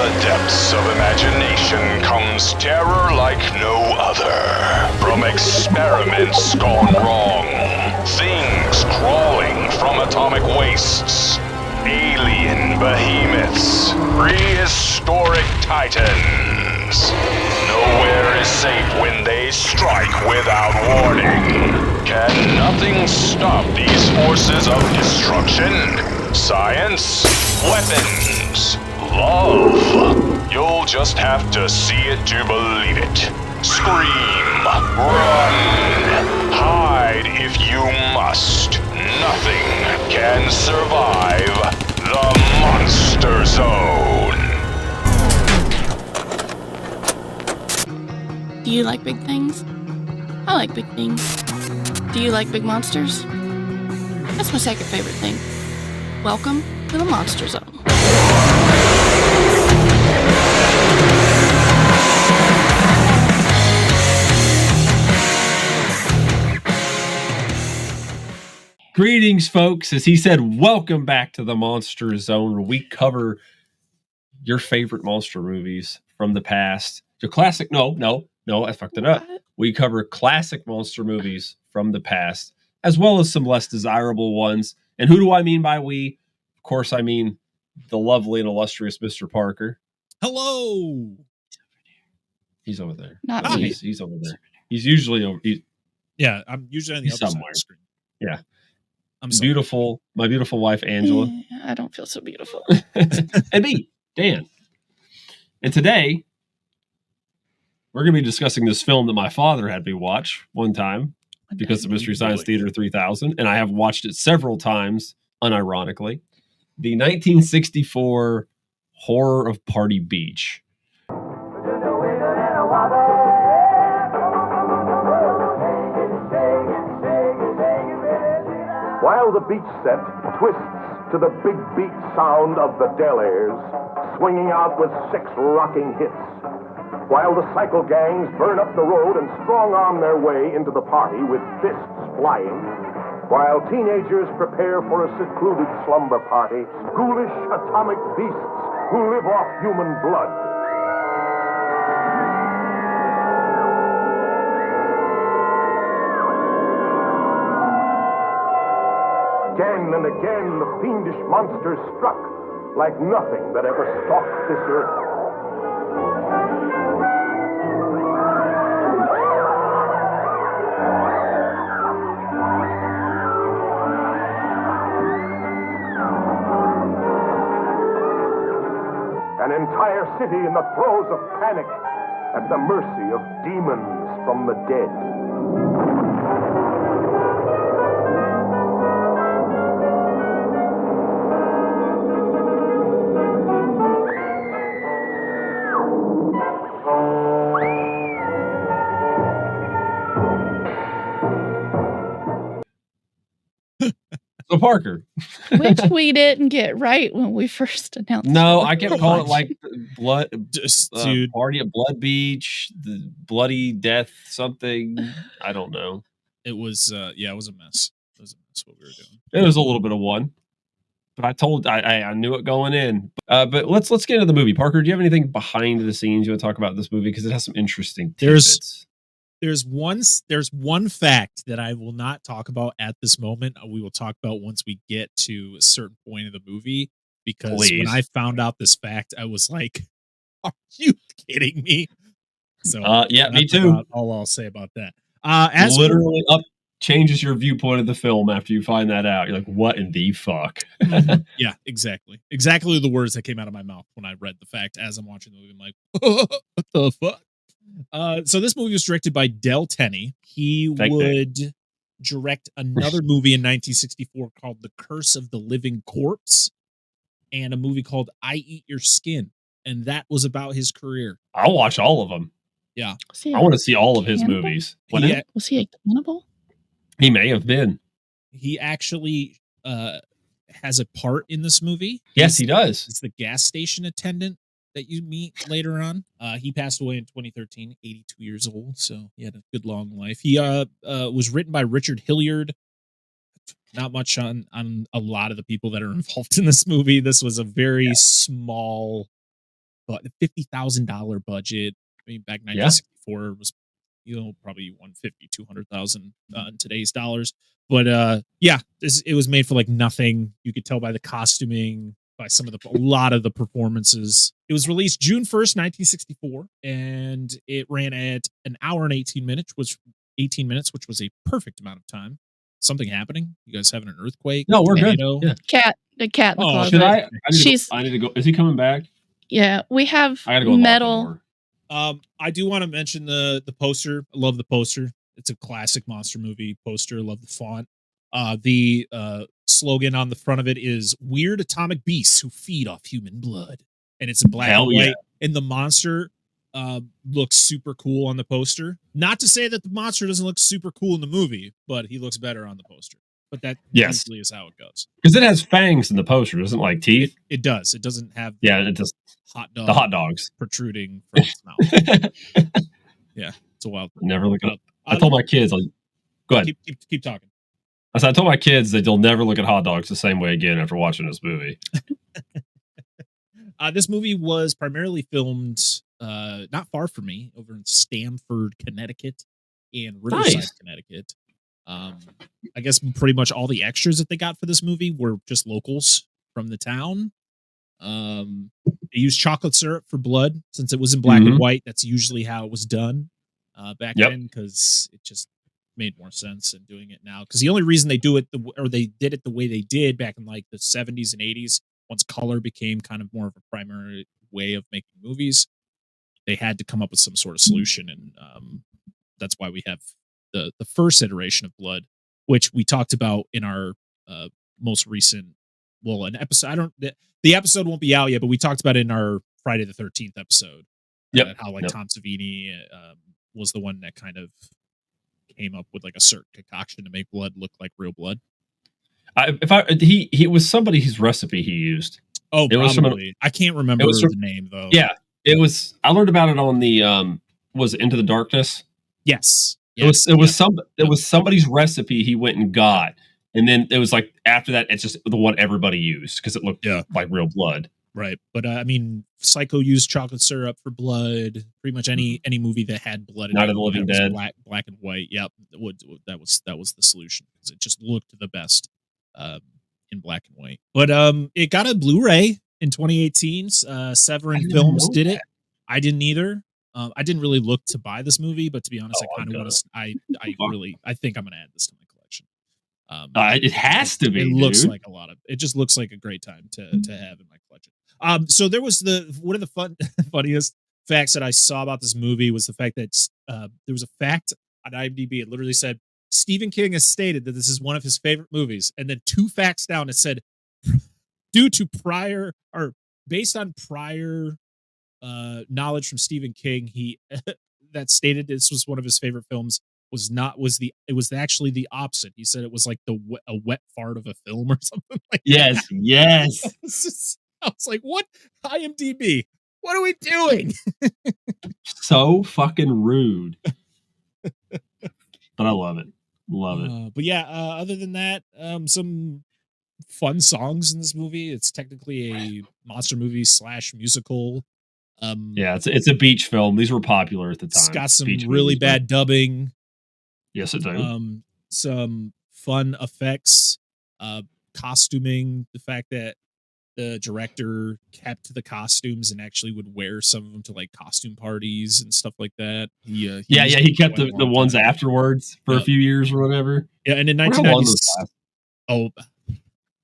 the depths of imagination comes terror like no other. From experiments gone wrong, things crawling from atomic wastes, alien behemoths, prehistoric titans. Nowhere is safe when they strike without warning. Can nothing stop these forces of destruction? Science, weapons, love. You'll just have to see it to believe it. Scream, run, hide if you must. Nothing can survive the Monster Zone. Do you like big things? I like big things. Do you like big monsters? That's my second favorite thing. Welcome to the Monster Zone. Greetings, folks. As he said, welcome back to the Monster Zone, where we cover your favorite monster movies from the past. Your classic, no, I fucked it up. We cover classic monster movies from the past, as well as some less desirable ones. And who do I mean by we? Of course, I mean the lovely and illustrious Mr. Parker. Hello. He's over there. Not No, me. he's over there. He's usually over. Yeah, I'm usually on the other somewhere. side of the screen. Yeah. I'm sorry. Beautiful. My beautiful wife, Angela. I don't feel so beautiful. And me, Dan. And today, we're going to be discussing this film that my father had me watch one time because of Mystery Science Theater 3000, and I have watched it several times, unironically. The 1964 Horror of Party Beach. While the beach set twists to the big beat sound of the Delaires, swinging out with 6 rocking hits, while the cycle gangs burn up the road and strong-arm their way into the party with fists flying, while teenagers prepare for a secluded slumber party, ghoulish atomic beasts who live off human blood. Again and again, the fiendish monsters struck like nothing that ever stalked this earth. An entire city in the throes of panic, at the mercy of demons from the dead. So, Parker. Which we didn't get right when we first announced. No, I kept calling it like blood, Dude. party at Blood Beach, the bloody death, something. I don't know. It was it was a mess. It was a mess what we were doing. It was a little bit of one, but I knew it going in. But let's get into the movie. Parker, do you have anything behind the scenes you want to talk about this movie? Because it has some interesting tidbits. There's one fact that I will not talk about at this moment. We will talk about once we get to a certain point of the movie. Because when I found out this fact, I was like, "Are you kidding me?" So yeah, me too. All I'll say about that. As literally changes your viewpoint of the film after you find that out. You're like, "What in the fuck?" Yeah, exactly the words that came out of my mouth when I read the fact as I'm watching the movie. I'm like, "What the fuck?" So this movie was directed by Del Tenney. He would direct another movie in 1964 called The Curse of the Living Corpse and a movie called I Eat Your Skin. And that was about his career. I'll watch all of them. Yeah. I want to see all of his movies. Was he a cannibal? He may have been. He actually has a part in this movie. Yes, he does. It's the gas station attendant that you meet later on. He passed away in 2013, 82 years old, so he had a good long life. He was written by Richard Hilliard. Not much on a lot of the people that are involved in this movie. This was a very small $50,000 budget. I mean, back in 1964 was, probably 150, 200,000 in today's dollars. But it was made for like nothing. You could tell by the costuming, by a lot of the performances. It was released June 1st, 1964, and it ran at an hour and 18 minutes, which was a perfect amount of time. Something happening? You guys having an earthquake? No, we're tornado? good. The cat in the closet. Should I? I need to go. Is he coming back? Yeah, we have I gotta go metal. I do want to mention the poster. I love the poster. It's a classic monster movie poster. Love the font. The slogan on the front of it is "Weird atomic beasts who feed off human blood," and it's in black and white. And the monster looks super cool on the poster. Not to say that the monster doesn't look super cool in the movie, but he looks better on the poster. But that usually is how it goes. Because it has fangs in the poster, doesn't it, like teeth? It does. It doesn't have it does. The hot dogs protruding from its mouth. Yeah, it's a wild. Never look up. I told my kids, go ahead. Keep talking. I told my kids that they'll never look at hot dogs the same way again after watching this movie. This movie was primarily filmed not far from me, over in Stamford, Connecticut, and Riverside, Connecticut. I guess pretty much all the extras that they got for this movie were just locals from the town. They used chocolate syrup for blood since it was in black and white. That's usually how it was done back then, because it just made more sense than doing it now. Because the only reason they they did it the way they did back in like the 70s and 80s, once color became kind of more of a primary way of making movies, they had to come up with some sort of solution, and that's why we have the first iteration of blood, which we talked about in our most recent, an episode. The episode won't be out yet, but we talked about it in our Friday the 13th episode. How Tom Savini was the one that kind of came up with like a certain concoction to make blood look like real blood. He was somebody's recipe he used. Oh, probably. I can't remember the name though. Yeah, it was. I learned about it on the was it Into the Darkness. Yes. It was somebody's recipe he went and got, and then it was like after that, it's just the one everybody used because it looked like real blood. Right, but I mean, Psycho used chocolate syrup for blood. Pretty much any movie that had blood. Night of the Living Dead, black and white. Yep, that was the solution because it just looked the best in black and white. But it got a Blu-ray in 2018. Severin Films did it. I didn't either. I didn't really look to buy this movie, but to be honest, I kind of want to. I think I'm going to add this to my collection. It has to be. It looks like a lot of. It just looks like a great time to have in my collection. So there was one of the funniest facts that I saw about this movie was the fact that there was a fact on IMDb. It literally said Stephen King has stated that this is one of his favorite movies, and then 2 facts down it said due to based on prior knowledge from Stephen King, he that stated this was one of his favorite films. It was actually the opposite. He said it was like a wet fart of a film or something like that. Yes. I was like, what? IMDb, what are we doing? So fucking rude. But I love it. Love it. But yeah, other than that, some fun songs in this movie. It's technically a monster movie / musical. It's a beach film. These were popular at the time. It's got some really bad dubbing. Yes, it does. Some fun effects, costuming. The fact that the director kept the costumes and actually would wear some of them to like costume parties and stuff like that. He kept the ones afterwards for a few years or whatever. Yeah, and in 1990s,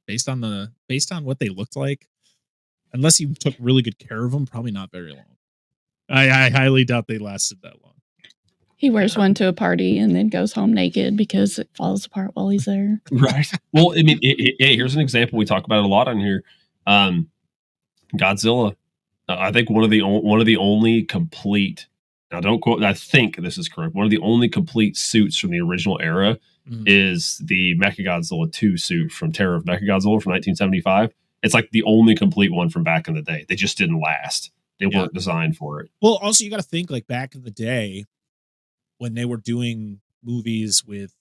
based on what they looked like, unless he took really good care of them, probably not very long. I highly doubt they lasted that long. He wears one to a party and then goes home naked because it falls apart while he's there. Right. Well, I mean, here's an example. We talk about it a lot on here. Godzilla. I think one of the only complete. Now, don't quote. I think this is correct. One of the only complete suits from the original era is the Mechagodzilla 2 suit from Terror of Mechagodzilla from 1975. It's like the only complete one from back in the day. They just didn't last. They weren't designed for it. Well, also you got to think like back in the day when they were doing movies with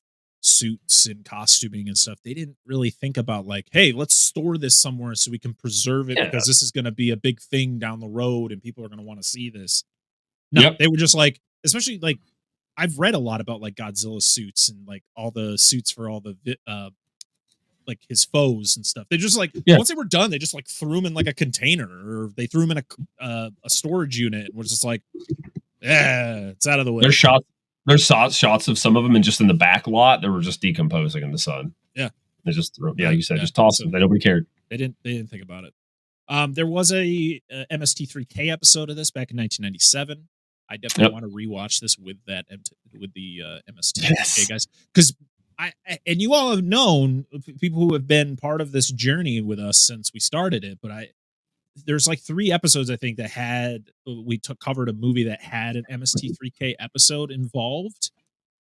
suits and costuming and stuff, they didn't really think about like, hey, let's store this somewhere so we can preserve it because this is going to be a big thing down the road and people are going to want to see this. No, they were just like, especially like I've read a lot about like Godzilla suits and like all the suits for all the like his foes and stuff. They just like once they were done, they just like threw them in like a container or they threw them in a storage unit and was just like, yeah, it's out of the way. There's shots of some of them, and just in the back lot, they were just decomposing in the sun. Yeah, they just like you said, just tossed them. Nobody cared. They didn't think about it. There was a MST3K episode of this back in 1997. I definitely want to rewatch this with the MST3K guys, because and you all have known people who have been part of this journey with us since we started it, but there's like 3 episodes I think that covered a movie that had an MST3K episode involved,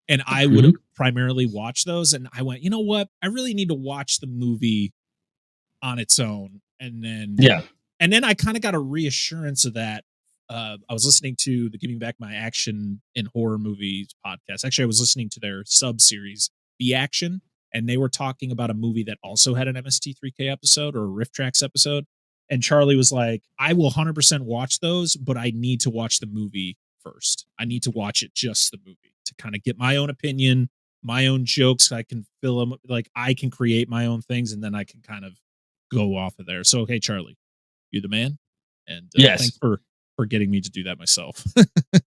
and I would primarily watch those. And I went, you know what? I really need to watch the movie on its own, and then I kind of got a reassurance of that. I was listening to the Giving Back My Action in Horror Movies podcast. Actually, I was listening to their sub series Be Action, and they were talking about a movie that also had an MST3K episode or a Riff Tracks episode. And Charlie was like, I will 100% watch those, but I need to watch the movie first. I need to watch it, just the movie, to kind of get my own opinion, my own jokes. I can fill them, like I can create my own things, and then I can kind of go off of there. So, okay, Charlie, you're the man. And thanks for getting me to do that myself.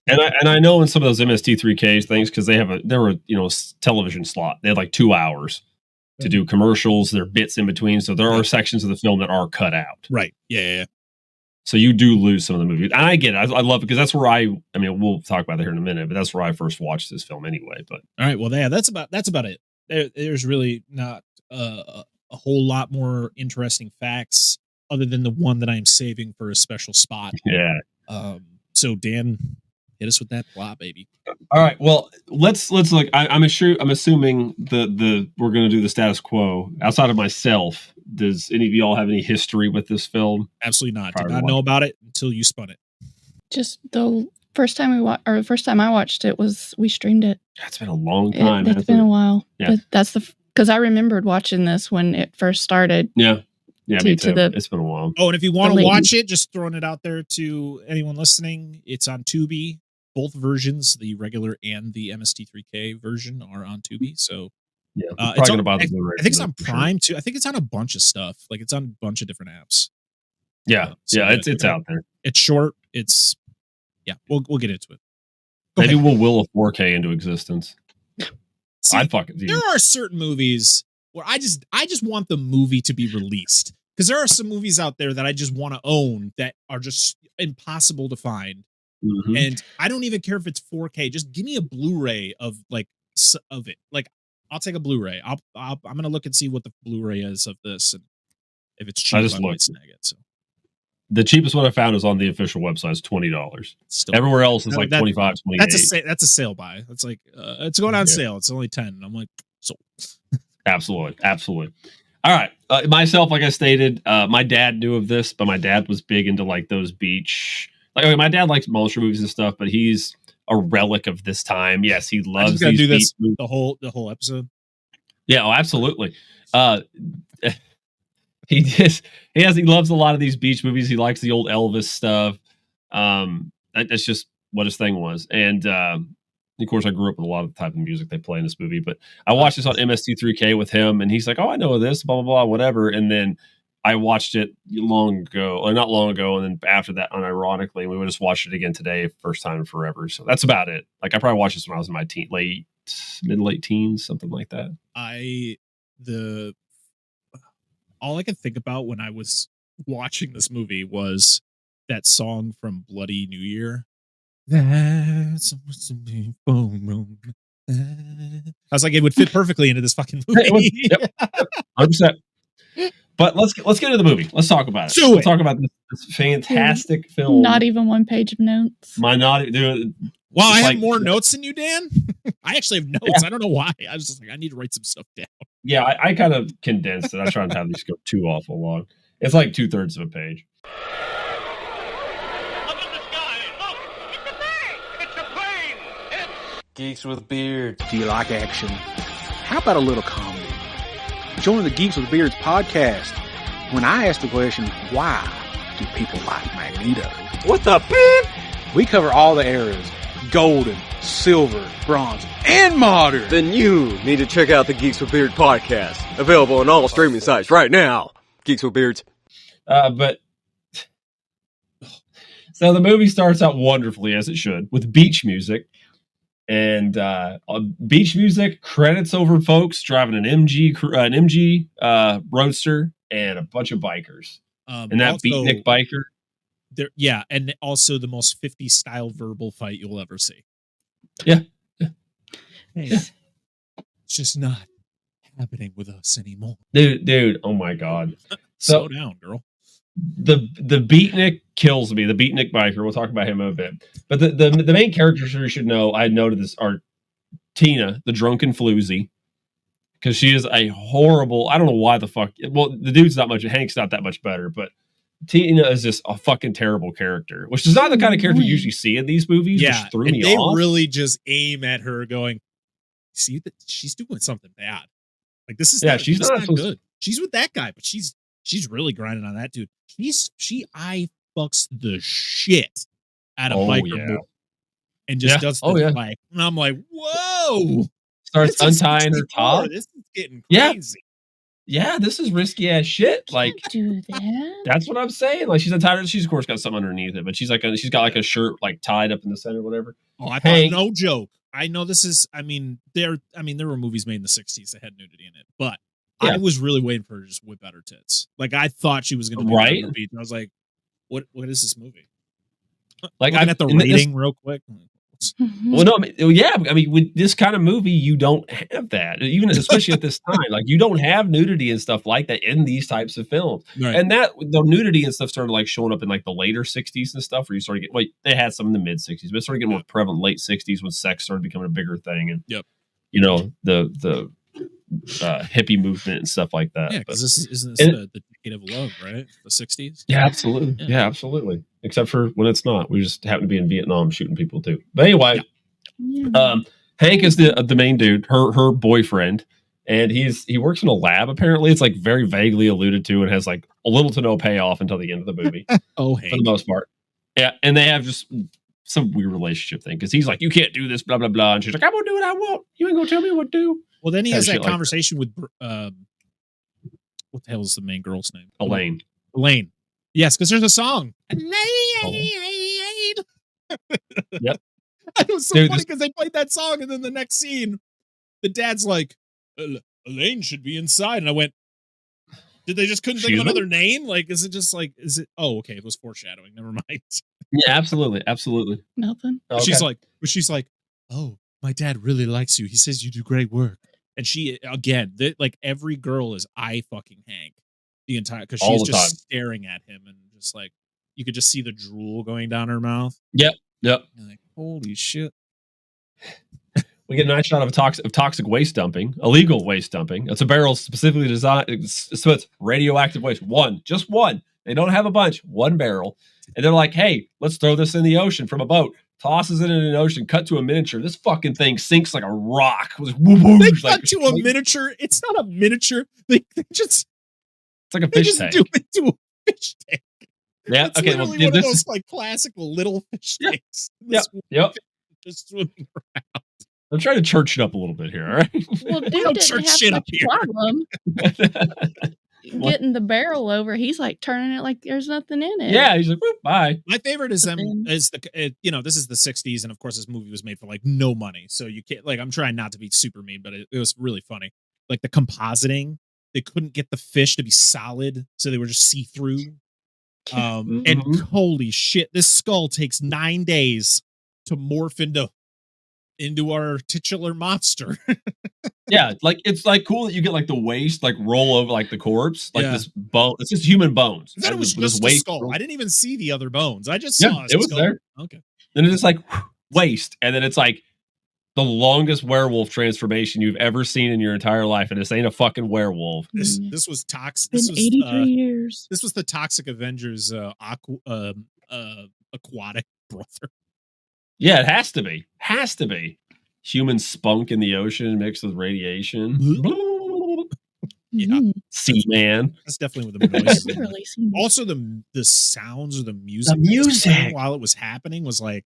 and I know in some of those MST3K things, because they were a television slot. They had like 2 hours to do commercials. There are bits in between, so there are sections of the film that are cut out. Right. Yeah. So you do lose some of the movies, and I get it. I love it because that's where I mean, we'll talk about that here in a minute, but that's where I first watched this film anyway. But all right, well, that's about it. There's really not a whole lot more interesting facts other than the one that I am saving for a special spot. Yeah. So Dan, hit us with that plot, baby. All right. Well, let's look. I'm assuming we're going to do the status quo. Outside of myself, does any of y'all have any history with this film? Absolutely not. Did not know about it until you spun it. Just the first time the first time I watched it was we streamed it. It's been a long time. It's been a while. Yeah. But because I remembered watching this when it first started. Yeah. Yeah, me too. It's been a while. Oh, and if you want to watch it, just throwing it out there to anyone listening, it's on Tubi. Both versions, the regular and the MST3K version, are on Tubi. So yeah, I think it's on Prime too. I think it's on a bunch of stuff. Like it's on a bunch of different apps. Yeah, it's out there. It's short. We'll get into it. Maybe we'll will a 4K into existence. See, there are certain movies where I just want the movie to be released, because there are some movies out there that I just want to own that are just impossible to find. Mm-hmm. And I don't even care if it's 4K. Just give me a Blu-ray of it. Like I'll take a Blu-ray. I'm gonna look and see what the Blu-ray is of this, and if it's cheap, I might snag it. So the cheapest one I found is on the official website. It's $20. Everywhere else is like 25, 28. That's a sale buy. That's like it's going on sale. It's only 10. And I'm like, sold. Absolutely. All right. Myself, like I stated, my dad knew of this, but my dad was big into like those beach. Like, okay, my dad likes monster movies and stuff, but he's a relic of this time. Yes, he loves these do this movies. the whole episode. Yeah, absolutely. He loves a lot of these beach movies. He likes the old Elvis stuff. That's just what his thing was. And of course, I grew up with a lot of the type of music they play in this movie. But I watched this on MST3K with him, and he's like, "Oh, I know this, blah blah blah, whatever." And then I watched it not long ago, and then after that, unironically, we just watched it again today, first time in forever. So that's about it. Like I probably watched this when I was in my mid-late teens, something like that. All I could think about when I was watching this movie was that song from Bloody New Year. That's supposed to be I was like, it would fit perfectly into this fucking movie. Yep, 100%. But let's get into the movie. Let's talk about it. We'll talk about this fantastic film. Not even one page of notes. Well, I have more notes than you, Dan. I actually have notes. Yeah. I don't know why. I was just like, I need to write some stuff down. Yeah, I kind of condensed it. I try not to have these go too awful long. It's like 2/3 of a page. Up in the sky! Look! It's a bird! It's a plane! It's geeks with beards. Do you like action? How about a little comedy? Join the Geeks with Beards podcast when I ask the question, why do people like Magneto? What the beep? We cover all the eras, golden, silver, bronze, and modern. Then you need to check out the Geeks with Beards podcast. Available on all streaming sites right now. Geeks with Beards. But so the movie starts out wonderfully, as it should, with beach music. And beach music, credits over folks driving an MG Roadster and a bunch of bikers. And that also, beatnik biker. And also the most 50s style verbal fight you'll ever see. Yeah. Hey, Yeah. It's just not happening with us anymore. Dude, oh my God. Slow down, girl. The beatnik kills me. The beatnik biker. We'll talk about him in a bit. But the main characters you should know, I noted this, are Tina, the drunken floozy, because she is a horrible. I don't know why the fuck. Well, the dude's not much. Hank's not that much better, but Tina is just a fucking terrible character, which is not the kind of character you usually see in these movies. Yeah, which threw and me they off. really just aim at her, going, "See that she's doing something bad. Like this is she's not good. She's with that guy, but she's really grinding on that dude. She fucks the shit out of biker boy and just does the like, and I'm like, whoa! Starts untying her top. This is getting crazy. Yeah, this is risky ass shit. Like, do that. That's what I'm saying. Like, she's untied. She's of course got something underneath it, but she's got like a shirt like tied up in the center, or whatever. Oh, I thought, no joke. I know this is. There were movies made in the '60s that had nudity in it, but I was really waiting for her to just whip out her tits. Like, I thought she was going to be right. And I was like, what is this movie? Like, I'm at the rating real quick. Well, no, with this kind of movie, you don't have that, even especially at this time. Like, you don't have nudity and stuff like that in these types of films. Right. And that the nudity and stuff started like showing up in like the later '60s and stuff, where you started getting. Well, they had some in the mid '60s, but it started getting more prevalent late '60s when sex started becoming a bigger thing, and the hippie movement and stuff like that. Yeah, because isn't this the decade of love, right? The '60s. Yeah, absolutely. Yeah, absolutely. Except for when it's not. We just happen to be in Vietnam shooting people too. But anyway, Hank is the main dude, her boyfriend, and he works in a lab. Apparently, it's like very vaguely alluded to and has like a little to no payoff until the end of the movie. For the most part. Yeah, and they have just some weird relationship thing because he's like, "You can't do this," blah blah blah, and she's like, "I'm gonna do what I want. You ain't gonna tell me what to do." Well, then he has that conversation with what the hell is the main girl's name? Elaine. Yes, because there's a song. Elaine. Yep. It was so funny because they played that song, and then the next scene, the dad's like, "Elaine should be inside," and I went, "Did they just couldn't think of another name? Like, is it just like, is it? Oh, okay, it was foreshadowing. Never mind." Yeah, absolutely. Nothing. Okay. She's like, "Oh, my dad really likes you. He says you do great work." And she, again, like every girl is I fucking Hank the entire, because she's just staring at him and just like, you could just see the drool going down her mouth. Yep. You're like, holy shit. We get a nice shot of toxic waste dumping, illegal waste dumping. It's a barrel specifically designed, so it's radioactive waste. Just one. They don't have a bunch. One barrel. And they're like, "Hey, let's throw this in the ocean from a boat." Tosses it in an ocean, cut to a miniature. This fucking thing sinks like a rock. They cut to a miniature. It's not a miniature. They just. It's like a fish tank. Do it to a fish tank. Yeah. It's okay. Well, one of those like classical little fish tanks. Yep. Just swimming around. I'm trying to church it up a little bit here. All right. Well, dude don't didn't church have shit much up here. problem getting the barrel over. He's like turning it like there's nothing in it. Yeah. He's like, "Whoop, bye." My favorite is this is the '60s, and of course this movie was made for like no money, so you can't like. I'm trying not to be super mean, but it was really funny. Like the compositing, they couldn't get the fish to be solid, so they were just see through. And holy shit, this skull takes 9 days to morph into our titular monster. Yeah, like it's like cool that you get like the waist like roll over like the corpse, like this bone. It's just human bones. That was just a skull. I didn't even see the other bones. I just saw it was skull. There. Okay. Then it's like waist, and then it's like the longest werewolf transformation you've ever seen in your entire life, and this ain't a fucking werewolf. This was toxic. This was 83 years. This was the Toxic Avengers aquatic brother. Yeah, it has to be. human spunk in the ocean mixed with radiation. Yeah. Seaman. That's definitely with the noises. Literally seen it. Also, the sounds or the music, The that was playing music. while it was happening was like,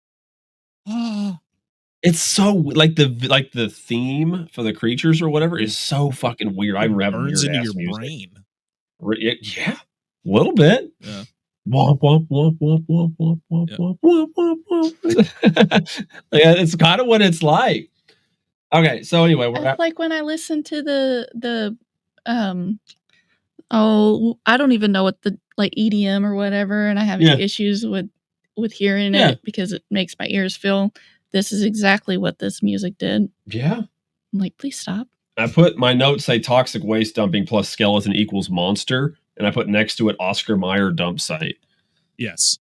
ah. It's so like the theme for the creatures or whatever is so fucking weird. I remember having burns weird into ass your music. brain. Yeah, a little bit. Yeah. Womp womp womp womp womp womp womp Yeah. womp womp womp. Yeah, it's kind of what it's like. Okay, so anyway, we're It's like when I listen to the I don't even know what the like EDM or whatever, and I have Yeah. issues with hearing Yeah. it because it makes my ears feel. This is exactly what this music did. yeah. I'm like, please stop. I put my notes say toxic waste dumping plus skeleton equals monster, and I put next to it Oscar Mayer dump site. Yes.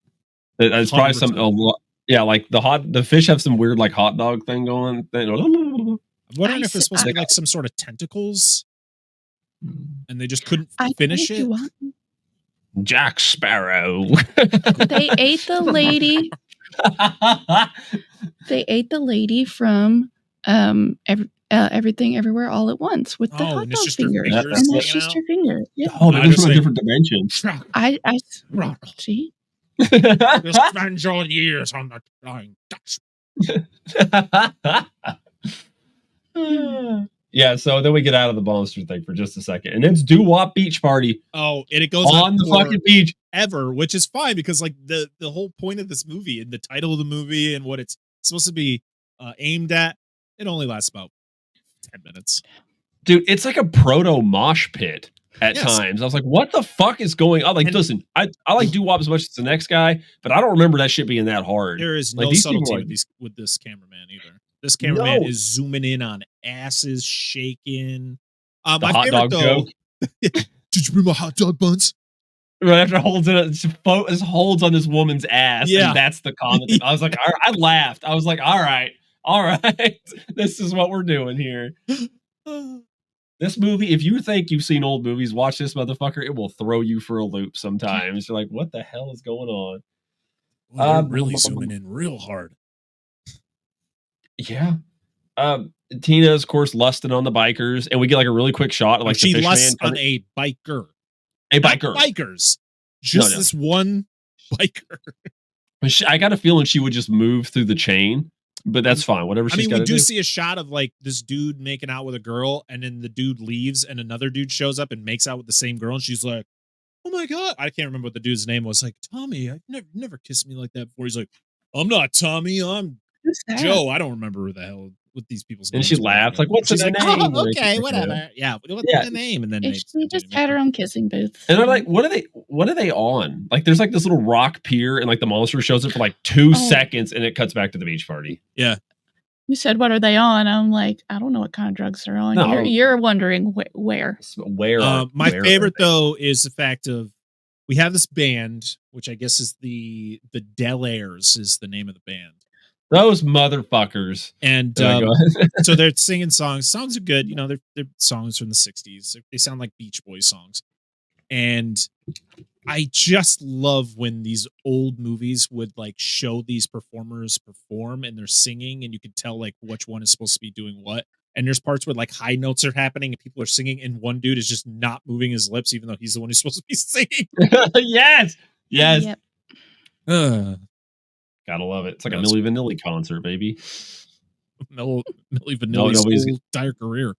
It's probably 100%. yeah, like the fish have some weird like hot dog thing going. I'm wondering I if it's supposed to be like some sort of tentacles, and they just couldn't finish it. Jack Sparrow. They ate the lady. They ate the lady from Everything Everywhere All at Once with the hot and it's dog just her fingers. fingers And that's hanging just out? her finger. Yeah. Oh, I they're just from a like- different dimension. I see. You spend your years on the flying ducks. Yeah, so then we get out of the monster thing for just a second, and it's doo-wop beach party Oh, and it goes on the fucking beach. ever, which is fine because like the whole point of this movie and the title of the movie and what it's supposed to be aimed at, it only lasts about 10 minutes. Dude, it's like a proto mosh pit at Yes. times. I was like, what the fuck is going on? Like, And- listen, I like doo-wop as much as the next guy, but I don't remember that shit being that hard. There is Like, no these people subtlety are like- with this cameraman either. This cameraman No. is zooming in on asses shaking. The My hot favorite dog though. joke. Did you bring my hot dog buns? Right after holds holds on this woman's ass, Yeah. and that's the comment. I was like, I laughed. I was like, all right, this is what we're doing here. This movie, if you think you've seen old movies, watch this motherfucker. It will throw you for a loop sometimes. You're like, what the hell is going on? Well, they're really zooming in real hard. Yeah. Tina's, of course, lusting on the bikers, and we get like a really quick shot of like She the fish lusts man on a biker. a Not biker. bikers. Just No. this one biker. But I got a feeling she would just move through the chain, but that's fine. Whatever I she's mean, got we to do do. see a shot of like this dude making out with a girl, and then the dude leaves, and another dude shows up and makes out with the same girl, and she's like, "Oh my god!" I can't remember what the dude's name was. Like, Tommy, I never kissed me like that before. He's like, "I'm not Tommy, I'm Who's that? Joe." I don't remember who the hell what these people's And names she were. laughs like, "What's She's the like, name?" "Oh, okay, whatever." Yeah, what's Yeah. the name? And then And she just had her own kissing booth. And they're like, what are they on? Like, there's like this little rock pier, and like the monster shows up for like 2 seconds, and it cuts back to the beach party. Yeah. You said, what are they on? I'm like, I don't know what kind of drugs they're on. No. You're wondering where. where My are favorite they? though is the fact of we have this band, which I guess is the Delairs is the name of the band. Those motherfuckers. And Yeah, go ahead. so they're singing songs. Songs are good. You know, they're songs from the 60s. They sound like Beach Boys songs. And I just love when these old movies would like show these performers perform and they're singing and you could tell like which one is supposed to be doing what. And there's parts where like high notes are happening and people are singing and one dude is just not moving his lips even though he's the one who's supposed to be singing. Yes. Yep. Gotta love it. It's like a That's- Milli Vanilli concert, baby. Milli Vanilli's nobody's- whole entire career.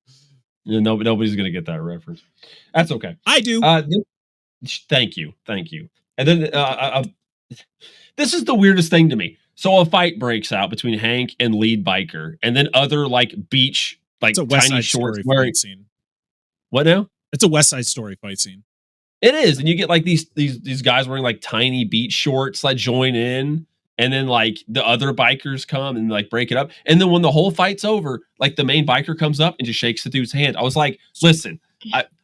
Yeah, nobody's gonna get that reference. That's okay. I do. Thank you. And then this is the weirdest thing to me. So a fight breaks out between Hank and lead biker, and then other like beach like It's a West tiny Side shorts Story wearing fight scene. what now? It's a West Side Story fight scene. It is, and you get like these guys wearing like tiny beach shorts like join in, and then like the other bikers come and like break it up, and then when the whole fight's over, like the main biker comes up and just shakes the dude's hand. I was like, listen,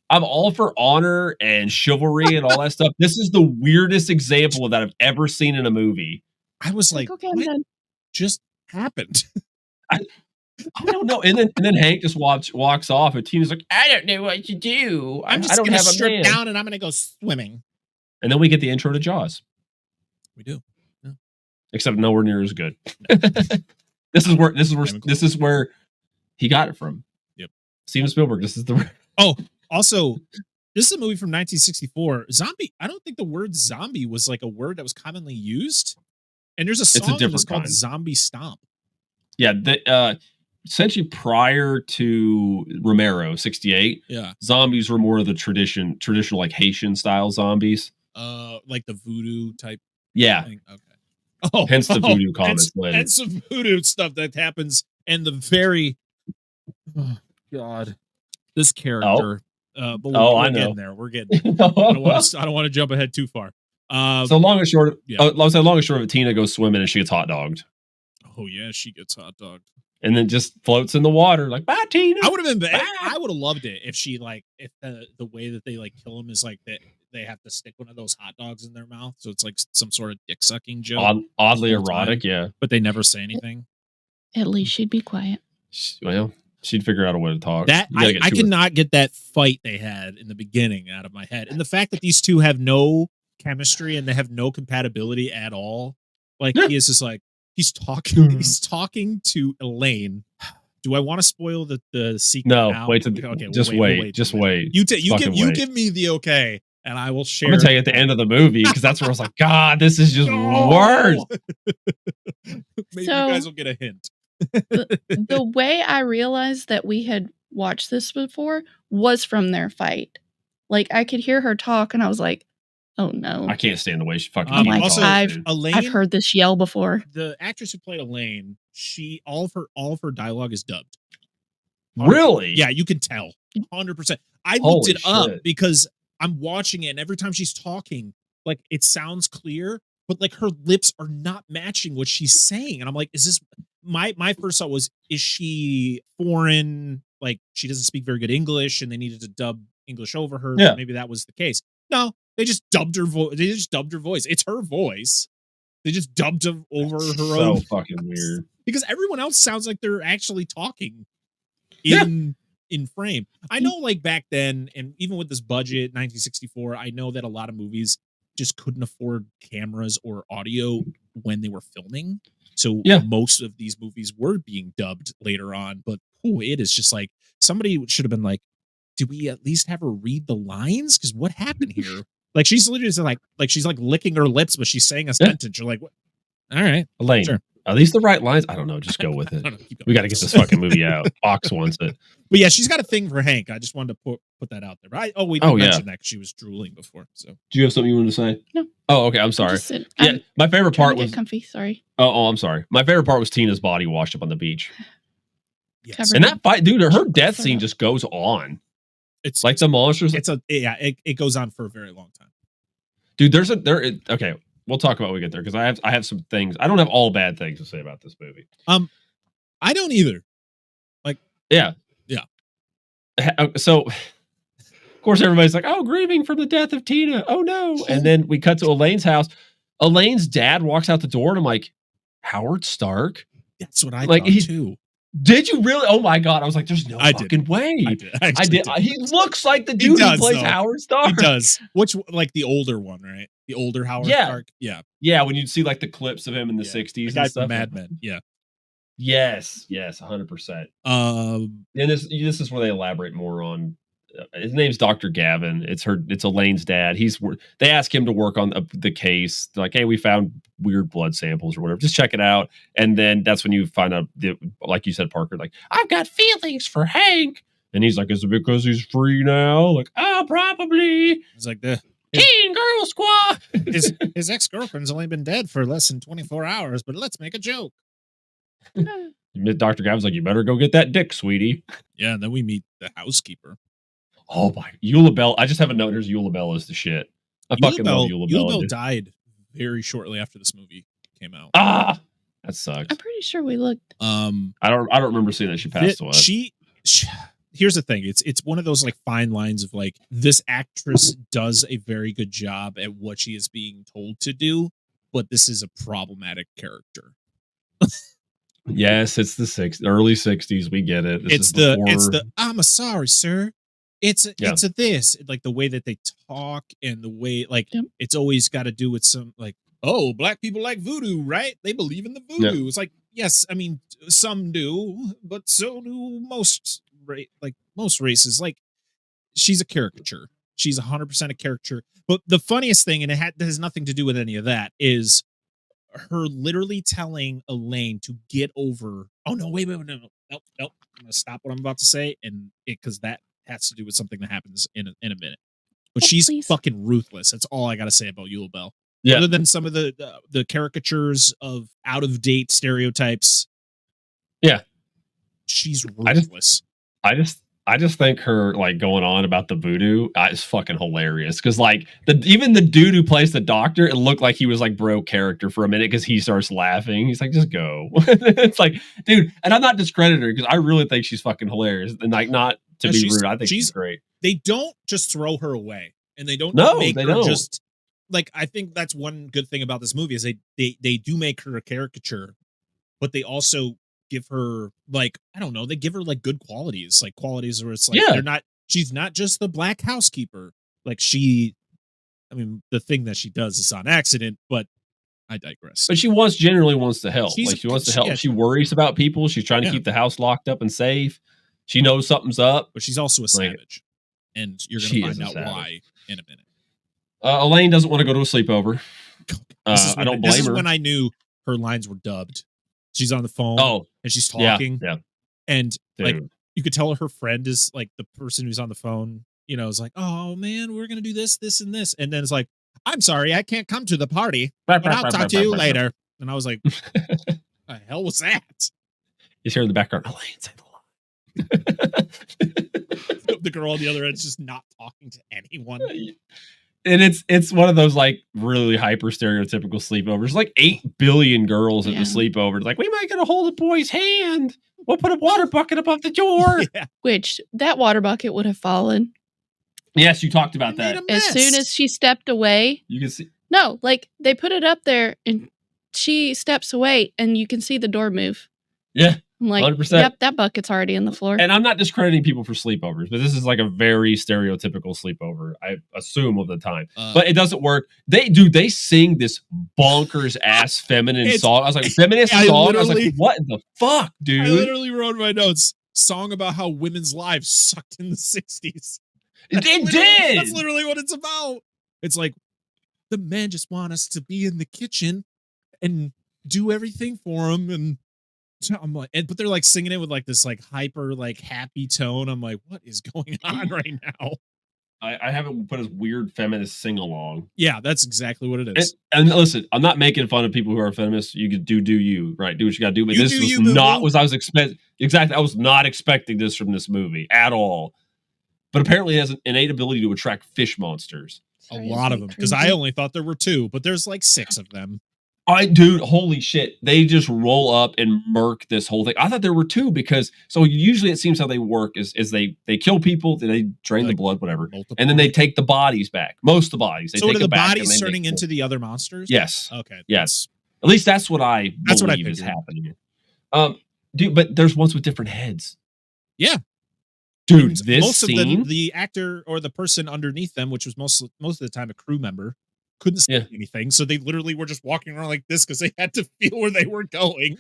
I'm all for honor and chivalry and all that stuff. This is the weirdest example of that I've ever seen in a movie. I was like, okay, I'm what done. just happened? I don't know. And then Hank just walks off, and Tina's like, I don't know what to do. I'm just I don't gonna have a strip man. down and I'm gonna go swimming. And then we get the intro to Jaws, We do. except nowhere near as good. This is where he got it from. Yep. Steven Spielberg. This is the. Oh, also, this is a movie from 1964. Zombie. I don't think the word zombie was like a word that was commonly used. And there's a song in this called Zombie Stomp. Yeah. Essentially prior to Romero, 68. Yeah. Zombies were more of the traditional like Haitian style zombies. Like the voodoo type. Yeah. Thing. Okay. Oh, hence the voodoo comments later. And some voodoo stuff that happens, and the very God, this character. But we're getting there. We're getting there. I don't want to jump ahead too far. So long and short, long and short of it, Tina goes swimming and she gets hot dogged. Oh yeah, she gets hot dogged. And then just floats in the water like, bye, Tina. I would have been. I would have loved it if she if the way that they like kill him is like that they have to stick one of those hot dogs in their mouth, so it's like some sort of dick sucking joke. Oddly erotic, yeah. But they never say anything. At least she'd be quiet. Well, she'd figure out a way to talk. That I cannot get that fight they had in the beginning out of my head, and the fact that these two have no chemistry and they have no compatibility at all. Like he is just like. He's talking to Elaine. Do I want to spoil the sequel? No, now? wait. Okay, just wait. You give me the okay, and I will share. I'm gonna tell you at the end of the movie because that's where I was like, God, this is just worse. Maybe you guys will get a hint. The way I realized that we had watched this before was from their fight. Like I could hear her talk, and I was like, oh no! I can't stand the way she fucking. Also, Elaine, I've heard this yell before. The actress who played Elaine, all of her dialogue is dubbed. Really? Yeah, you can tell 100%. I looked it up because I'm watching it, and every time she's talking, like it sounds clear, but like her lips are not matching what she's saying, and I'm like, is this? My first thought was, is she foreign? Like she doesn't speak very good English, and they needed to dub English over her. Yeah. Maybe that was the case. No. They just dubbed her voice. It's her voice. They just dubbed her over her own. So fucking weird. Because everyone else sounds like they're actually talking in frame. I know, like back then, and even with this budget, 1964, I know that a lot of movies just couldn't afford cameras or audio when they were filming. So most of these movies were being dubbed later on. But it is just like somebody should have been like, "Do we at least have her read the lines? Because what happened here?" Like she's literally just like she's like licking her lips, but she's saying a sentence. You're like, what? All right, Elaine, sure. Are these the right lines? I don't know. Just go with it. We got to get this fucking movie out. Fox wants it. But yeah, she's got a thing for Hank. I just wanted to put that out there. Right? We didn't mention that 'cause she was drooling before. So, do you have something you wanted to say? No. Oh, okay. I'm sorry. My favorite part was comfy. Sorry. Oh, I'm sorry. My favorite part was Tina's body washed up on the beach. Yes. And that fight, dude, her death scene just goes on. It's like the monsters. It goes on for a very long time. Dude, okay. We'll talk about when we get there because I have some things. I don't have all bad things to say about this movie. I don't either. Like, yeah. So, of course, everybody's like, "Oh, grieving from the death of Tina. Oh no!" And then we cut to Elaine's house. Elaine's dad walks out the door, and I'm like, "Howard Stark." That's what I thought too. Did you really? Oh my God. I was like, there's no fucking way. I did. He looks like the dude who plays Howard Stark. He does. Which, like the older one, right? The older Howard Stark. Yeah. Yeah. When you'd see like the clips of him in the 60s and stuff. Mad Men. Yeah. Yes. 100%. And this is where they elaborate more on. His name's Dr. Gavin. It's Elaine's dad. They ask him to work on the case. They're like, hey, we found weird blood samples or whatever. Just check it out. And then that's when you find out, like you said, Parker, like, I've got feelings for Hank. And he's like, is it because he's free now? Like, oh, probably. It's like the Teen Girl Squad. His ex-girlfriend's only been dead for less than 24 hours, but let's make a joke. Dr. Gavin's like, you better go get that dick, sweetie. Yeah, and then we meet the housekeeper. Oh my, Eula Bell. I just have a note. Here's Eula Bell is the shit. I fucking love Eula Bell. Eula Bell died very shortly after this movie came out. That sucks. I'm pretty sure we looked. I don't remember seeing that she passed away. She here's the thing. It's one of those like fine lines of like, this actress does a very good job at what she is being told to do, but this is a problematic character. Yes, it's the early 60s. We get it. It's the I'm sorry, sir. It's this, like the way that they talk and the way, like, it's always got to do with some, like, oh, black people like voodoo, right? They believe in the voodoo. Yeah. It's like, yes, I mean, some do, but so do most races. Like, she's a caricature. She's 100% a caricature. But the funniest thing, and it has nothing to do with any of that, is her literally telling Elaine to get over. Oh no, wait, no. I'm gonna stop what I'm about to say, and because that has to do with something that happens in a minute. But she's fucking ruthless. That's all I gotta say about Yule Bell. Yeah. Other than some of the caricatures of out of date stereotypes. Yeah. She's ruthless. I just think her like going on about the voodoo is fucking hilarious because like even the dude who plays the doctor, it looked like he was like bro character for a minute because he starts laughing. He's like, just go. It's like, dude, and I'm not discrediting her because I really think she's fucking hilarious and like not to be rude. I think she's great. They don't just throw her away and they don't make her just like, I think that's one good thing about this movie is they do make her a caricature, but they also give her like, I don't know, they give her like good qualities where it's like she's not just the black housekeeper. Like the thing that she does is on accident, but I digress. But she generally wants to help. She wants to help. She worries about people. She's trying to keep the house locked up and safe. She knows something's up. But she's also a savage. And you're going to find out why in a minute. Elaine doesn't want to go to a sleepover. I don't blame her. This is when I knew her lines were dubbed. She's on the phone and she's talking. Yeah. And dude, like you could tell her friend is like the person who's on the phone, you know, is like, oh man, we're going to do this, this, and this. And then it's like, I'm sorry, I can't come to the party, but I'll talk to you later. And I was like, what the hell was that? You hear in the background, Elaine, say the line. The girl on the other end is just not talking to anyone. And it's one of those like really hyper stereotypical sleepovers. Like 8 billion girls at the sleepover. It's like, we might get a hold of the boy's hand. We'll put a water bucket above the door. Which that water bucket would have fallen. Yes, you talked about that. As soon as she stepped away. You can see. No, like they put it up there and she steps away and you can see the door move. Yeah. I'm like, 100%. Yep, that bucket's already in the floor. And I'm not discrediting people for sleepovers, but this is like a very stereotypical sleepover, I assume, of the time. But it doesn't work. They sing this bonkers ass feminine song. I was like, feminist song? I was like, what the fuck, dude? I literally wrote in my notes, song about how women's lives sucked in the 60s. It did! That's literally what it's about. It's like, the men just want us to be in the kitchen and do everything for them, and I'm like, but they're like singing it with like this like hyper like happy tone. I'm like, what is going on right now? I haven't put a weird feminist sing along. Yeah, that's exactly what it is. And listen, I'm not making fun of people who are feminists. You could do you, right? Do what you got to do. But this was not what I was expecting. Exactly, I was not expecting this from this movie at all. But apparently, it has an innate ability to attract fish monsters. A lot of them, because I only thought there were 2, but there's like 6 of them. Dude, holy shit. They just roll up and murk this whole thing. I thought there were 2 because usually it seems how they work is they kill people, then they drain the blood, whatever. And then they take the bodies back. Most of the bodies. They take are the back bodies turning into the other monsters? Yes. Okay. Yes. At least that's what I believe is happening. Dude, but there's ones with different heads. Yeah. Dude, this scene, of the actor or the person underneath them, which was most of the time a crew member, couldn't see anything, so they literally were just walking around like this because they had to feel where they were going.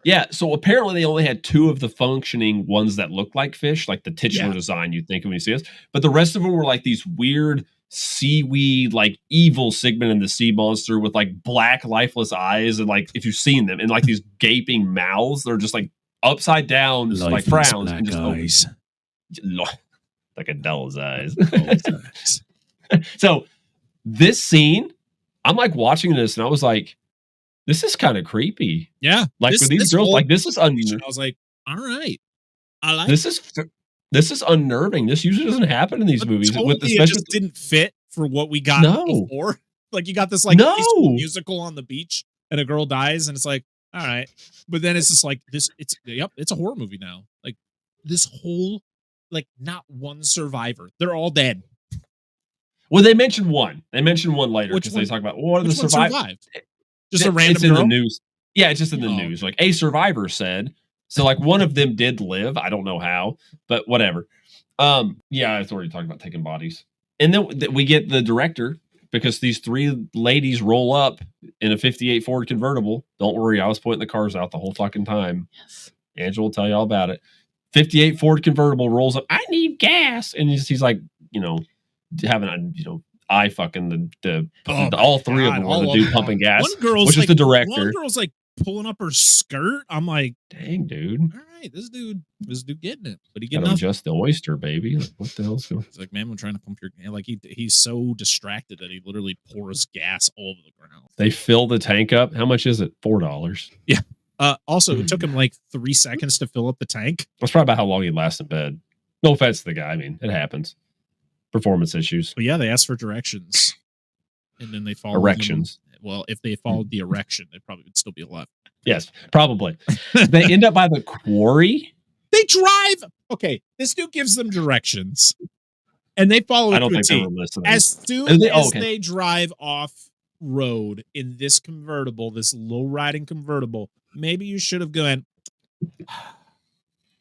Yeah, so apparently they only had 2 of the functioning ones that looked like fish, like the titular design you'd think of when you see this, but the rest of them were like these weird seaweed, like evil Sigmund and the sea monster with like black lifeless eyes, and like if you've seen them, and like these gaping mouths, they're just like upside down, like frowns, and just eyes. Like a doll's eyes. So this scene, I'm like watching this and I was like, this is kind of creepy. Yeah. Like with these girls, like this is I was like, all right. I like this is unnerving. This usually doesn't happen in these movies. Totally, it just didn't fit for what we got before. Like you got this like musical on the beach and a girl dies and it's like, all right. But then it's just like this, it's a horror movie now. Like this whole, like not one survivor. They're all dead. Well, they mentioned one. They mentioned one later because they talk about what are the survivors. Just a random it's in girl? the news. Yeah, it's just in the news. Like a survivor said. So like one of them did live. I don't know how, but whatever. Yeah, I was already talking about taking bodies. And then we get the director because these three ladies roll up in a 58 Ford convertible. Don't worry, I was pointing the cars out the whole fucking time. Yes. Angela will tell you all about it. 58 Ford convertible rolls up. I need gas, and he's like, having a eye fucking all three of them were the dude pumping gas. One girl's which like, is the director. One girl's like pulling up her skirt. I'm like, dang, dude. All right, this dude getting it, but he getting Gotta adjust the oyster, baby. Like, what the hell's going on? He's like, man, I'm trying to pump your gas. Like he's so distracted that he literally pours gas all over the ground. They fill the tank up. How much is it? $4. Yeah. Also, it took him like 3 seconds to fill up the tank. That's probably about how long he'd last in bed. No offense to the guy. I mean, it happens. Performance issues. But yeah, they asked for directions, and then they followed erections. Well, if they followed the erection, they probably would still be alive. Yes, probably. They end up by the quarry. They drive. Okay, this dude gives them directions, and they follow it. I don't to a think they T. were listening. As soon as they drive off road in this convertible, this low riding convertible, maybe you should have gone.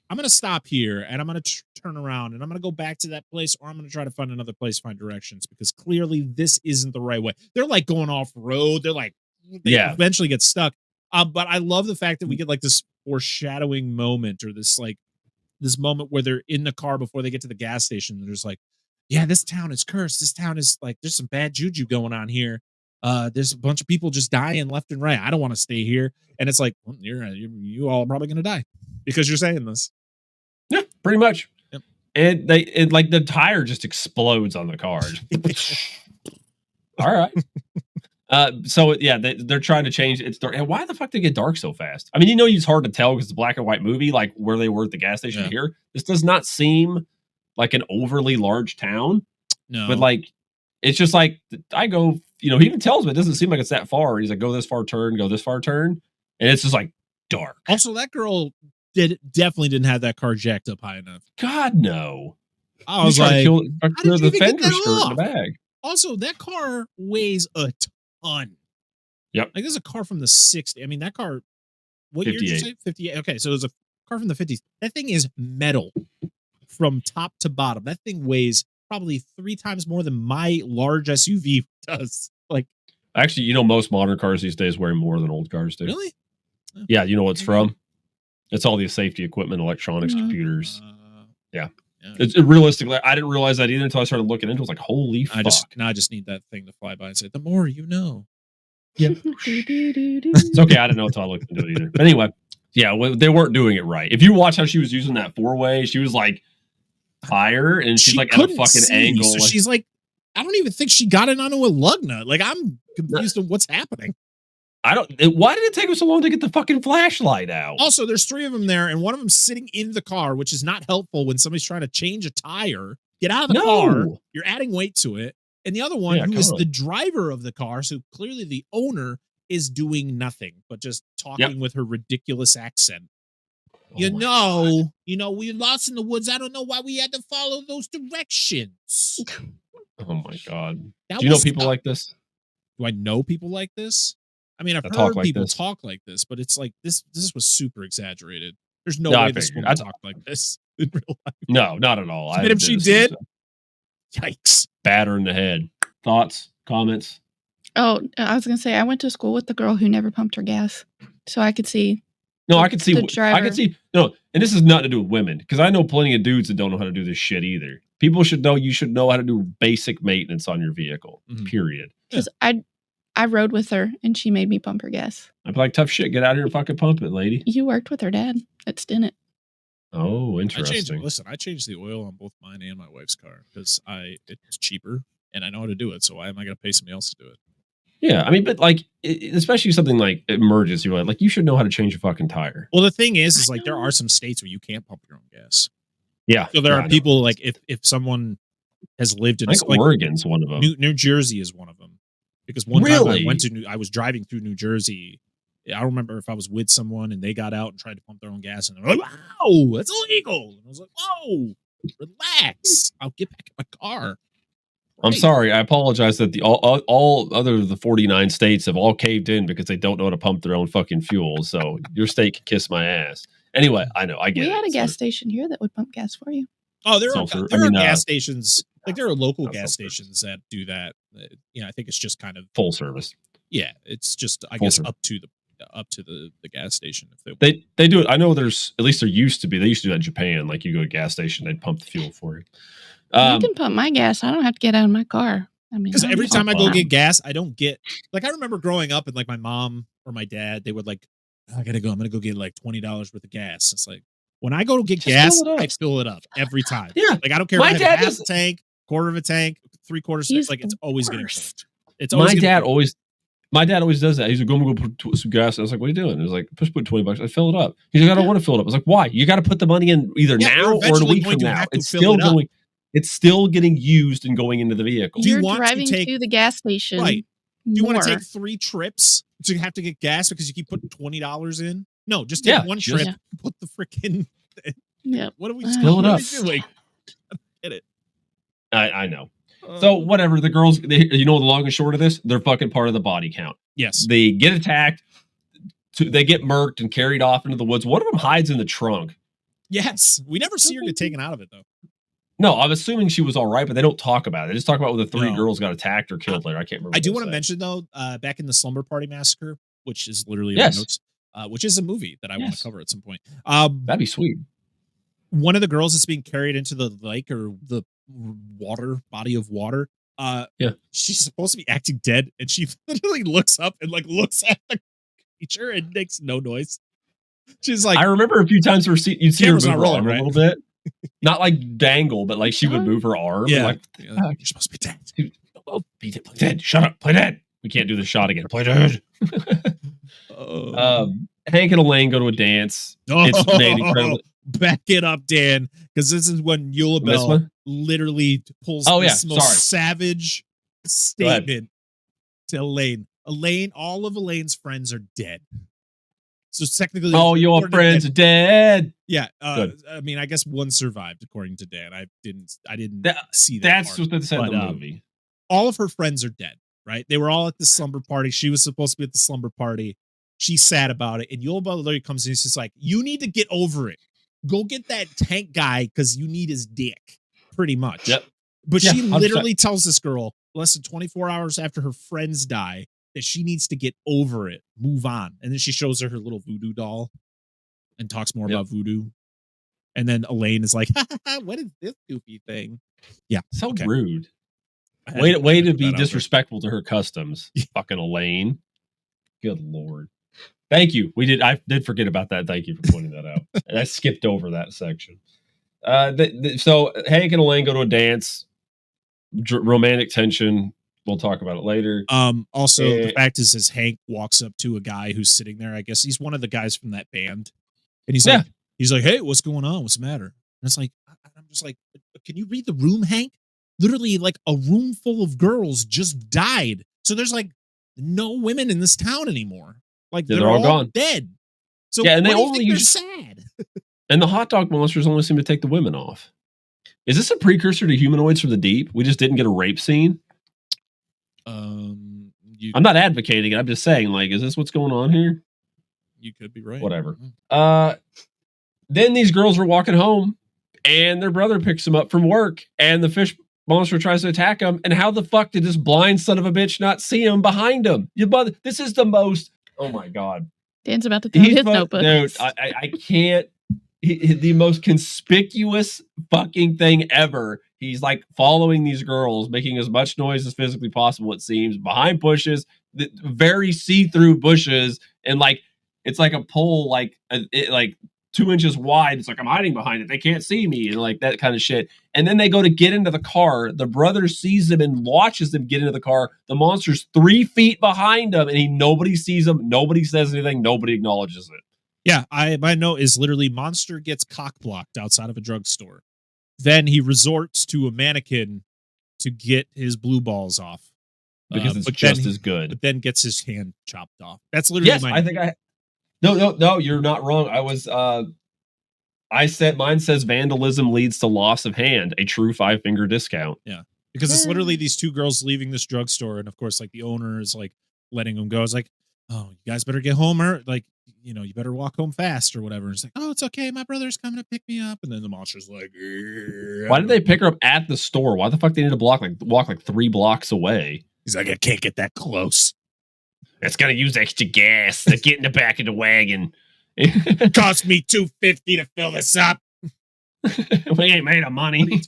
I'm going to stop here and I'm going to turn around and I'm going to go back to that place, or I'm going to try to find another place, find directions, because clearly this isn't the right way. They're like going off road. They're like, they eventually get stuck. But I love the fact that we get like this foreshadowing moment, or this moment where they're in the car before they get to the gas station. They're just like, yeah, this town is cursed. This town is like, there's some bad juju going on here. There's a bunch of people just dying left and right. I don't want to stay here. And it's like, well, you all are probably going to die because you're saying this. Yeah, pretty much. Yep. And like the tire just explodes on the car. All right. So yeah, they're trying to change it's dark. And why the fuck did it get dark so fast? I mean, it's hard to tell because it's a black and white movie, like where they were at the gas station here. This does not seem like an overly large town. No. But like, it's just like, I go, he even tells me it doesn't seem like it's that far. He's like, go this far turn. And it's just like dark. Also, that girl definitely didn't have that car jacked up high enough. God, no. I was like, kill the fender skirt in the bag. Also, that car weighs a ton. Yep. Like, there's a car from the 60s. I mean, that car, what 58. year did you say? 58. Okay, so there's a car from the 50s. That thing is metal from top to bottom. That thing weighs probably 3 times more than my large SUV does. Like, actually, most modern cars these days weigh more than old cars do. Really? Yeah, you know what it's from? It's all the safety equipment, electronics, computers. Yeah. It's realistically, I didn't realize that either until I started looking into it. I was like, holy fuck. I just need that thing to fly by and say, the more you know. Yeah. It's okay. I didn't know until I looked into it either. But anyway, yeah, they weren't doing it right. If you watch how she was using that 4-way, she was like higher and she's like at a fucking angle. So she's like, I don't even think she got it onto a lug nut. Like, I'm confused on what's happening. Why did it take him so long to get the fucking flashlight out? Also, there's 3 of them there, and one of them sitting in the car, which is not helpful when somebody's trying to change a tire. Get out of the car. You're adding weight to it. And the other one, who is the driver of the car, so clearly the owner, is doing nothing but just talking with her ridiculous accent. We lost in the woods. I don't know why we had to follow those directions. Oh my God. Do you know people like this? Do I know people like this? I mean, I've heard people talk like this, but it's like this was super exaggerated. There's no way this woman talked like this in real life. No, not at all. But if she did, yikes. Batter in the head. Thoughts? Comments? Oh, I was going to say, I went to school with the girl who never pumped her gas. So I could see. No, I could see. No, and this is nothing to do with women, because I know plenty of dudes that don't know how to do this shit either. People should know you should know how to do basic maintenance on your vehicle, period. Because I rode with her and she made me pump her gas. I'd be like, tough shit, get out here and fucking pump it, lady. You worked with her dad at Stinnett. Oh, interesting. I changed the oil on both mine and my wife's car because it's cheaper and I know how to do it. So why am I going to pay somebody else to do it? Yeah, I mean, but like, especially something like emergency, like you should know how to change a fucking tire. Well, the thing is like there are some states where you can't pump your own gas. Yeah. So there are people like if someone has lived in, like Oregon's one of them. New Jersey is one of them. Because one time I was driving through New Jersey. I don't remember if I was with someone and they got out and tried to pump their own gas and they're like, wow, that's illegal. And I was like, whoa, relax. I'll get back in my car. I'm sorry. I apologize that all other of the 49 states have all caved in because they don't know how to pump their own fucking fuel. So your state can kiss my ass. Anyway, I know. I get it. We had a gas station here that would pump gas for you. Oh, there are gas stations Like there are local Not gas self-service. stations that do that. I think it's just kind of Full service. Yeah, it's just I Full guess service. up to the gas station if They do it. I know there's at least there used to be. They used to do that in Japan. Like you go to a gas station, they'd pump the fuel for you. You can pump my gas. I don't have to get out of my car. I mean, because every I'm time I go fine. get gas, I don't get like I remember growing up and like my mom or my dad, they would like, I gotta go. I'm gonna go get like $20 worth of gas. It's like when I go to get Just gas, fill it up. I fill it up every time. Yeah. Like I don't care My if I dad have half does- a tank, quarter of a tank, 3/4 He's like it's always getting worst. full. It's always My dad always does that. He's like, go put some gas. I was like, what are you doing? He was like, just put $20. I fill it up. He's like, I don't want to fill it up. I was like, why? You got to put the money in either Yeah, now you're or in a eventually week going from to now. have to It's fill still it up. going. It's still getting used and going into the vehicle. Do you You're want to driving take- to the gas station. Right. Do you want to more. take 3 trips to have to get gas because you keep putting $20 in? No, just take one just- trip. Put the freaking. Yep. What are we Fill it what are up. we doing? Get it. I know. So whatever, the girls, you know the long and short of this, they're fucking part of the body count. Yes. They get attacked, they get murked and carried off into the woods. One of them hides in the trunk. Yes. We never see her get taken out of it though. No, I'm assuming she was all right, but they don't talk about it. They just talk about when the 3 No. girls got attacked or killed later. I can't remember. I what do they want to say. mention though, back in the Slumber Party Massacre, which is literally in Yes. my notes, which is a movie that I want to Yes. cover at some point. That'd be sweet. One of the girls that's being carried into the lake or the body of water. Yeah. She's supposed to be acting dead, and she literally looks up and like looks at the creature and makes no noise. She's like, I remember a few times you'd see her Camera's move not her rolling, arm right? a little bit. Not like dangle, but like she would move her arm. yeah, Like, you're supposed to be dead. play dead. Shut up. Play dead. We can't do the shot again. Play dead. Hank and Elaine go to a dance. It's made incredible. Back it up, Dan, because this is when This Eulabelle one? literally pulls Oh, yeah, this most sorry. savage statement to Elaine. Elaine, all of Elaine's friends are dead. So technically, Oh, your according to friend's Dan- dead. Yeah, Good. I mean, I guess one survived according to Dan. I didn't That- see that. That's part. what they said in But, the movie. All of her friends are dead, right? They were all at the slumber party. She was supposed to be at the slumber party. She's sad about it. And Eulabelle literally comes in and she's like, you need to get over it. Go get that tank guy because you need his dick, pretty much. Yep. But Yeah, she 100%. literally tells this girl less than 24 hours after her friends die that she needs to get over it, move on. And then she shows her little voodoo doll and talks more about voodoo. And then Elaine is like, what is this goofy thing? Yeah. So okay. rude. I had Way to to put be that out there. disrespectful to her customs. Fucking Elaine. Good Lord. Thank you. I did forget about that. Thank you for pointing that out. And I skipped over that section. So Hank and Elaine go to a dance. Romantic tension. We'll talk about it later. Also, the fact is Hank walks up to a guy who's sitting there. I guess he's one of the guys from that band. And he's like, hey, what's going on? What's the matter? And it's like, I'm just like, can you read the room, Hank? Literally, like a room full of girls just died. So there's like no women in this town anymore. Like they're all gone, dead. So yeah, and they why do you only think they're use sad. And the hot dog monsters only seem to take the women off. Is this a precursor to Humanoids from the Deep? We just didn't get a rape scene. I'm not advocating it. I'm just saying, like, is this what's going on here? You could be right. Whatever. Then these girls are walking home, and their brother picks them up from work, and the fish monster tries to attack them. And how the fuck did this blind son of a bitch not see him behind him? This is the most. Oh my god. Dan's about to throw his notebook. Dude, I can't. The most conspicuous fucking thing ever. He's like following these girls, making as much noise as physically possible, it seems, behind bushes, very see-through bushes, and like it's like a pole, like 2 inches wide. It's like I'm hiding behind it. They can't see me, and like that kind of shit. And then they go to get into the car. The brother sees them and watches them get into the car. The monster's 3 feet behind them, and nobody sees him. Nobody says anything. Nobody acknowledges it. Yeah, my note is literally monster gets cock blocked outside of a drugstore. Then he resorts to a mannequin to get his blue balls off. Because it's just as good. But then gets his hand chopped off. That's literally my note. No, you're not wrong. I said mine says vandalism leads to loss of hand, a true 5-finger discount. Yeah. Because it's literally these 2 girls leaving this drugstore, and of course, like the owner is like letting them go. It's like, oh, you guys better get home, or like, you know, you better walk home fast or whatever. And it's like, oh, it's okay. My brother's coming to pick me up. And then the monster's like, why did they pick her up at the store? Why the fuck they need to walk like 3 blocks away? He's like, I can't get that close. It's gonna use extra gas to get in the back of the wagon. Cost me $250 to fill this up. We ain't made of money.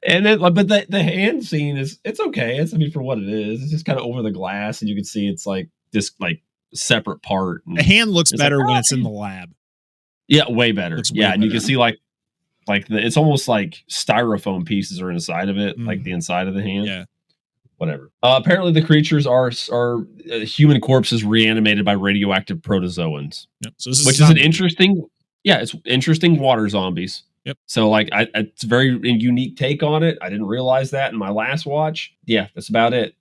And then, but the hand scene it's okay. I mean, for what it is, it's just kind of over the glass, and you can see it's like this like separate part. The hand looks better like, when it's in the lab. Yeah, way better. Looks way yeah, and better. you can see like it's almost like styrofoam pieces are inside of it, like the inside of the hand. Yeah. Whatever. Apparently, the creatures are human corpses reanimated by radioactive protozoans. Yep. So this which is an interesting, it's interesting water zombies. Yep. So like, it's a very unique take on it. I didn't realize that in my last watch. Yeah, that's about it.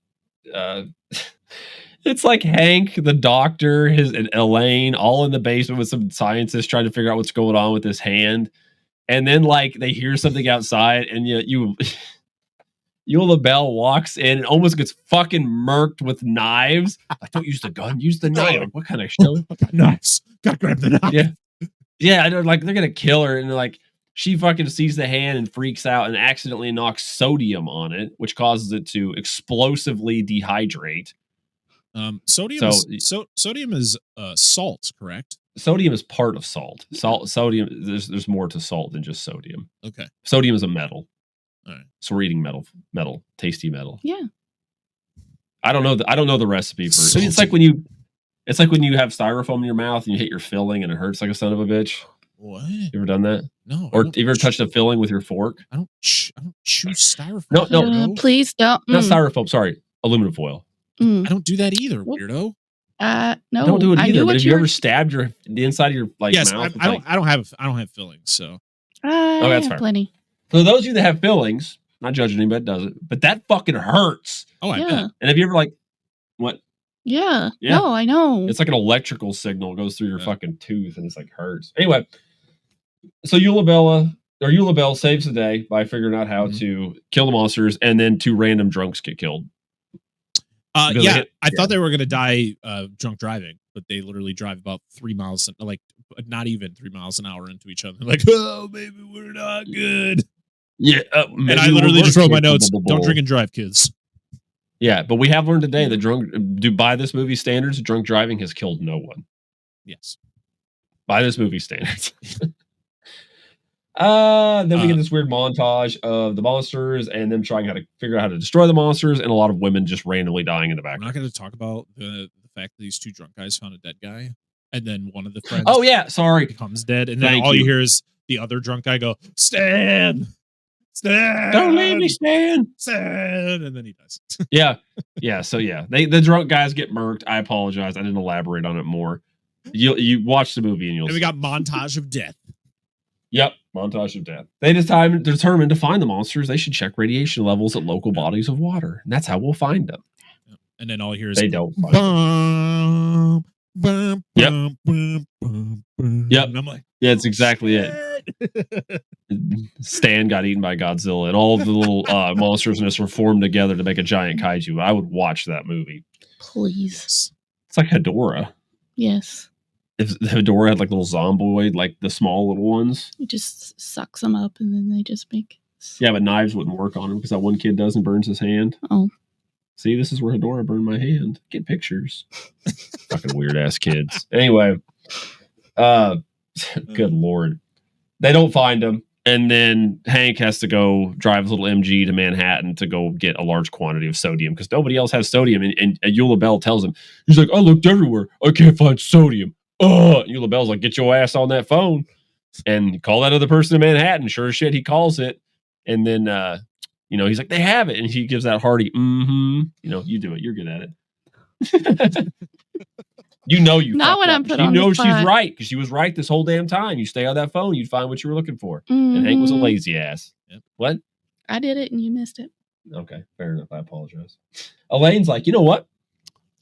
It's like Hank, the doctor, and Elaine, all in the basement with some scientists trying to figure out what's going on with this hand, and then like they hear something outside, and Eula Bell walks in and almost gets fucking murked with knives. Like, don't use the gun, use the knife. Like, what kind of show? Knives. Gotta grab the knife. Yeah. Yeah, I know, like they're gonna kill her, and like she fucking sees the hand and freaks out and accidentally knocks sodium on it, which causes it to explosively dehydrate. Sodium is salt, correct? Sodium is part of salt. Sodium. There's more to salt than just sodium. Okay. Sodium is a metal. All right. So we're eating metal, tasty metal. Yeah. I don't know the recipe for it. It's like when you have styrofoam in your mouth and you hit your filling and it hurts like a son of a bitch. What? You ever done that? No. Or have you ever touched a filling with your fork? I don't chew styrofoam. No. Please don't. Not styrofoam. Sorry, aluminum foil. I don't do that either, weirdo. No. Don't do it either. But have you ever were... stabbed the inside of your mouth? I don't have fillings, so. That's fair. Plenty. For those of you that have fillings, not judging anybody that does it, but that fucking hurts. Oh, I bet. And have you ever what? Yeah. No, I know. It's like an electrical signal goes through your fucking tooth, and it's like hurts. Anyway, so Eula Bell saves the day by figuring out how to kill the monsters, and then 2 random drunks get killed. I thought they were going to die drunk driving, but they literally drive about 3 miles, like not even 3 miles an hour into each other. Like, oh, maybe we're not good. Yeah. And I literally just wrote my notes. Don't drink and drive, kids. Yeah, but we have learned today that by this movie standards, drunk driving has killed no one. Yes. By this movie standards. Then we get this weird montage of the monsters and them trying how to figure out how to destroy the monsters, and a lot of women just randomly dying in the background. We're not going to talk about the fact that these 2 drunk guys found a dead guy, and then one of the friends becomes dead, and then all you hear is the other drunk guy go, Stan! Don't leave me, Stan! And then he dies. So the drunk guys get murked. I apologize. I didn't elaborate on it more. You watch the movie and you'll see. We got montage of death. Yep, montage of death. They determined to find the monsters, they should check radiation levels at local bodies of water. And that's how we'll find them. And then all you hear is they don't find them. Yep. And I'm like, yeah, it's exactly it. Stan got eaten by Godzilla, and all the little monsters in this were formed together to make a giant kaiju. I would watch that movie. Please. It's like Hedorah. Yes. If Hedorah had like little zomboid, like the small little ones. It just sucks them up, and then they just make... Yeah, but knives wouldn't work on him because that one kid does and burns his hand. Oh. See, this is where Hedorah burned my hand. Get pictures. Fucking weird ass kids. Anyway, good Lord. They don't find him. And then Hank has to go drive his little MG to Manhattan to go get a large quantity of sodium because nobody else has sodium. And Eula Bell tells him, he's like, I looked everywhere. I can't find sodium. Eula Bell's like, get your ass on that phone and call that other person in Manhattan. Sure as shit, he calls it. And then, he's like, they have it. And he gives that hearty, you do it. You're good at it. Not when I'm put on the spot. She's right because she was right this whole damn time. You stay on that phone, you'd find what you were looking for. Mm-hmm. And Hank was a lazy ass. Yep. What? I did it and you missed it. Okay, fair enough. I apologize. Elaine's like, you know what?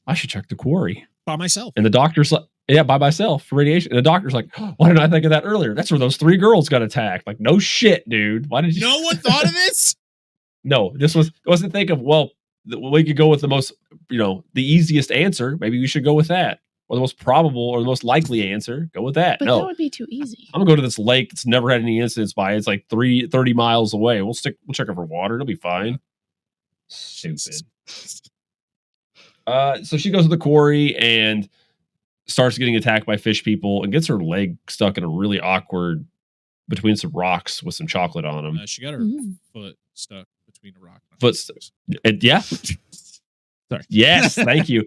I should check the quarry by myself. And the doctor's like, yeah, by myself for radiation. And the doctor's like, why didn't I think of that earlier? That's where those 3 girls got attacked. Like, no shit, dude. Why did you? No one thought of this? No, it wasn't think of, well, we could go with the most, the easiest answer. Maybe we should go with that. Or the most probable or the most likely answer. Go with that. But no. that would be too easy. I'm gonna go to this lake that's never had any incidents by. It's like 30 miles away. We'll check it for water. It'll be fine. Stupid. So she goes to the quarry and starts getting attacked by fish people and gets her leg stuck in a really awkward between some rocks with some chocolate on them. She got her foot stuck between a rock. Yeah. Sorry. Yes, thank you.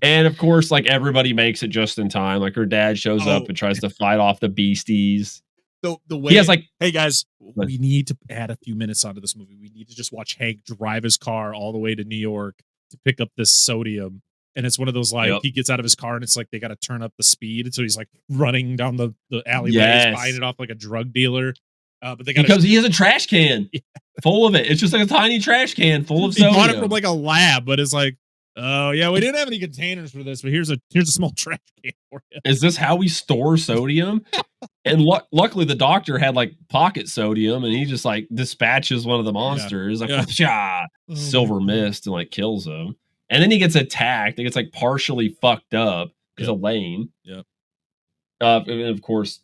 And of course, like everybody makes it just in time. Like her dad shows up and tries to fight off the beasties. The way he has like, hey guys, we need to add a few minutes onto this movie. We need to just watch Hank drive his car all the way to New York to pick up this sodium. And it's one of those he gets out of his car and it's like they got to turn up the speed. And so he's like running down the alleyways, buying it off like a drug dealer. But they because he has a trash can full of it. It's just like a tiny trash can full of sodium. He bought it from like a lab, but it's like, oh yeah, we didn't have any containers for this, but here's a small trash can for you. Is this how we store sodium? And luckily the doctor had like pocket sodium and he just like dispatches one of the monsters silver mist and like kills him. And then he gets attacked. He gets like partially fucked up because Elaine. Yeah. And of course,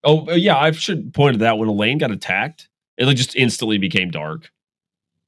I should point to that when Elaine got attacked, it like just instantly became dark.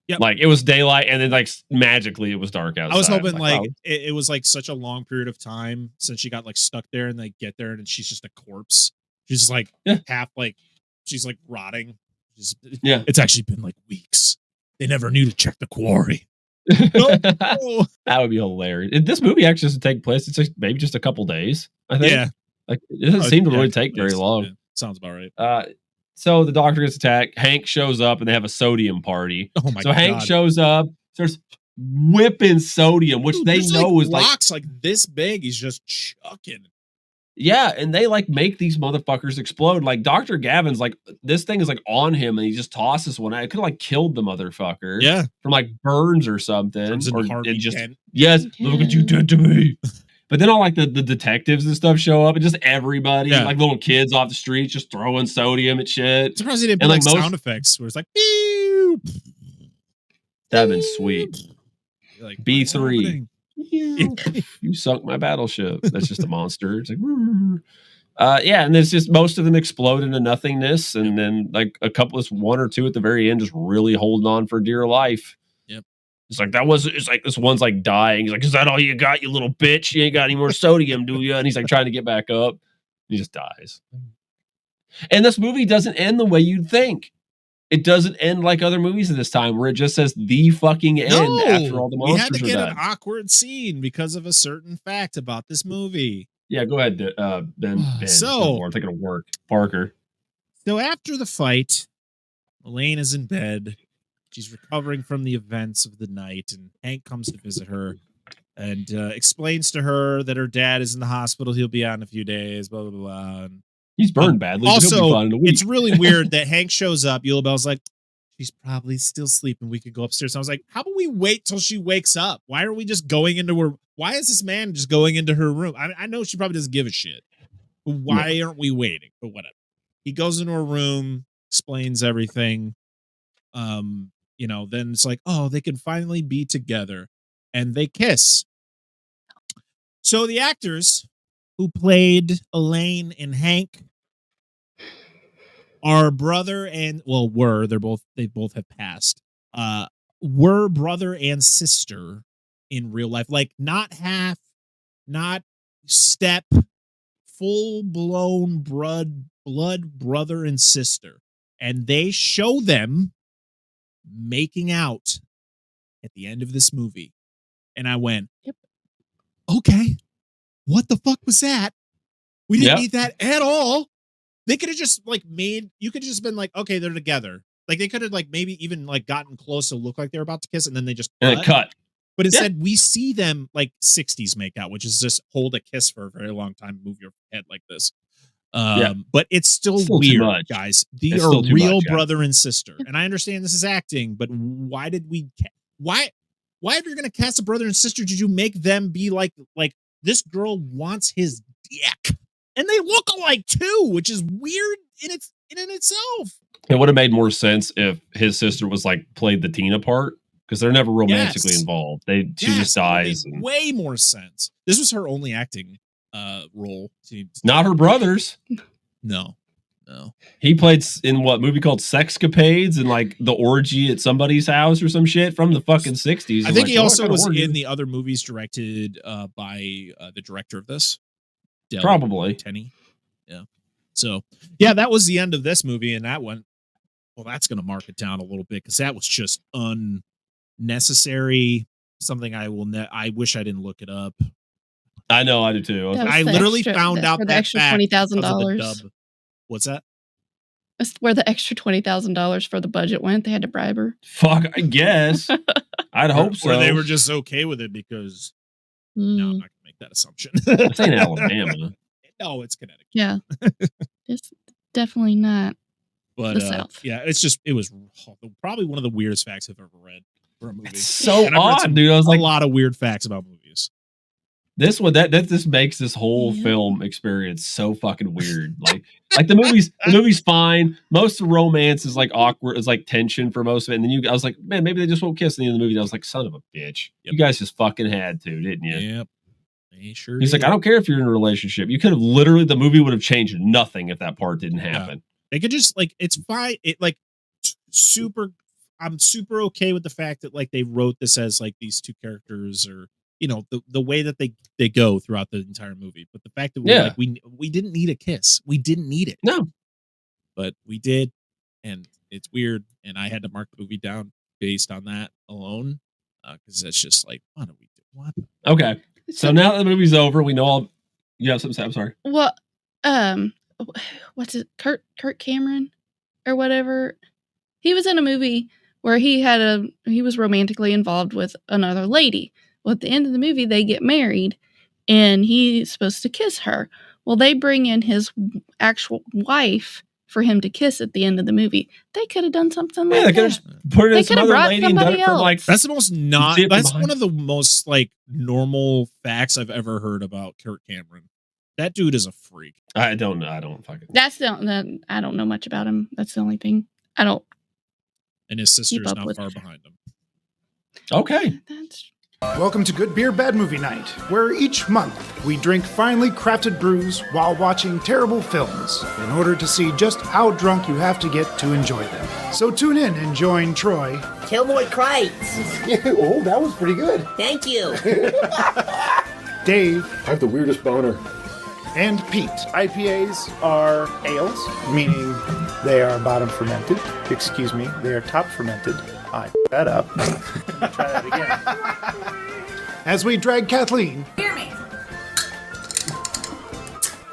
Yep. Like it was daylight and then like magically it was dark outside. I was hoping it was like such a long period of time since she got like stuck there and they get there and she's just a corpse. She's just like half like she's like rotting. It's actually been like weeks. They never knew to check the quarry. That would be hilarious. This movie actually doesn't take place. It's maybe just a couple days. I think. Yeah. Like it doesn't seem to really take very long. Yeah, sounds about right. So the doctor gets attacked. Hank shows up and they have a sodium party. Oh my God. Hank shows up, starts whipping sodium, which they know is rocks like this big. He's just chucking. Yeah, and they like make these motherfuckers explode. Like Dr. Gavin's like this thing is like on him and he just tosses one out. It could have like killed the motherfucker. Yeah. From like burns or something. Yes, look what you did to me. But then all like the detectives and stuff show up and just everybody, like little kids off the streets just throwing sodium at shit. I'm surprised they didn't put like sound effects where it's like pew. That'd been sweet. Like B3. You sunk my battleship. That's just a monster. It's like and it's just most of them explode into nothingness, and then like a couple of one or two at the very end just really holding on for dear life. Yep. It's like this one's like dying. He's like, "Is that all you got, you little bitch? You ain't got any more sodium, do you?" And he's like trying to get back up. He just dies. And this movie doesn't end the way you'd think. It doesn't end like other movies at this time where it just says the fucking end after all the monsters are we had to get done. an awkward scene because of a certain fact about this movie. Yeah, go ahead, Ben. So I'm thinking of work. Parker. So after the fight, Elaine is in bed. She's recovering from the events of the night, and Hank comes to visit her and explains to her that her dad is in the hospital. He'll be out in a few days, blah, blah, blah. And he's burned badly. Also, it's really weird that Hank shows up. Eula Bell's like, she's probably still sleeping. We could go upstairs. And I was like, how about we wait till she wakes up? Why are we just going into her? Why is this man just going into her room? I know she probably doesn't give a shit. But why aren't we waiting? But whatever. He goes into her room, explains everything. Then it's like, oh, they can finally be together. And they kiss. So the actors who played Elaine and Hank are brother and they both have passed. Were brother and sister in real life, like not half, not step, full blown blood brother and sister, and they show them making out at the end of this movie, and I went, "Yep, okay, what the fuck was that? We didn't need that at all." They could have just you could have just been like, okay, they're together. Like they could have maybe even gotten close to look like they're about to kiss, and then they just cut. But instead, we see them 60s make out, which is just hold a kiss for a very long time, move your head like this. But it's still weird, guys. These are real brother and sister, and I understand this is acting, but why did we? Why if you're gonna cast a brother and sister, did you make them be like this girl wants his dick? And they look alike too, which is weird in itself. It would have made more sense if his sister was played the Tina part, because they're never romantically involved. She just dies. It made way more sense. This was her only acting role. Not her brothers. No. He played in what movie called Sexcapades and like the orgy at somebody's house or some shit from the fucking 60s. I think he also was in the other movies directed by the director of this. Probably. Tenney. Yeah. So, yeah, that was the end of this movie. And that went, well, that's going to mark it down a little bit because that was just unnecessary. Something I wish I didn't look it up. I know, I do too. I literally found out for the that extra fact $20,000. because of the dub. What's that? That's where the extra $20,000 for the budget went. They had to bribe her. Fuck, I guess. I'd hope so. Or they were just okay with it because no, I'm not gonna make that assumption. It's in Alabama. No, it's Connecticut. Yeah. It's definitely not But the South. yeah, it was probably one of the weirdest facts I've ever read for a movie. It's so And I've read odd, dude. I was like, a lot of weird facts about movies. This one this makes this whole film experience so fucking weird. Like the movie's fine. Most of the romance is like awkward. It's like tension for most of it. And then I was like, man, maybe they just won't kiss in the end of the movie. And I was like, son of a bitch. Yep. You guys just fucking had to, didn't you? Yep. They sure He's did. like, I don't care if you're in a relationship. You could have literally, the movie would have changed nothing if that part didn't happen. They could just like, it's fine. It like I'm super okay with the fact that like they wrote this as like these two characters or, you know, the way that they go throughout the entire movie. But the fact that we didn't need a kiss. We didn't need it. No. But we did. And it's weird. And I had to mark the movie down based on that alone. Because it's just like, what do we do? What? Okay. So now that the movie's over, we know all. You have something to say? I'm sorry. Well, what's it? Kurt Cameron or whatever. He was in a movie where he was romantically involved with another lady. Well, at the end of the movie, they get married, and he's supposed to kiss her. Well, they bring in his actual wife for him to kiss at the end of the movie. They could have done something like that. They could have put it in some other lady and done it from like. That's the most That's one of the most like normal facts I've ever heard about Kurt Cameron. That dude is a freak. I don't know. I don't fucking. I don't know much about him. That's the only thing. I don't. And his sister's not far behind him. Okay. Welcome to Good Beer, Bad Movie Night, where each month we drink finely crafted brews while watching terrible films in order to see just how drunk you have to get to enjoy them. So tune in and join Troy. Killboy Kreitz. Oh, that was pretty good. Thank you. Dave. I have the weirdest boner. And Pete. IPAs are ales, meaning they are bottom fermented. Excuse me, they are top fermented. I that up. Try that again. As we drag Kathleen, Hear me.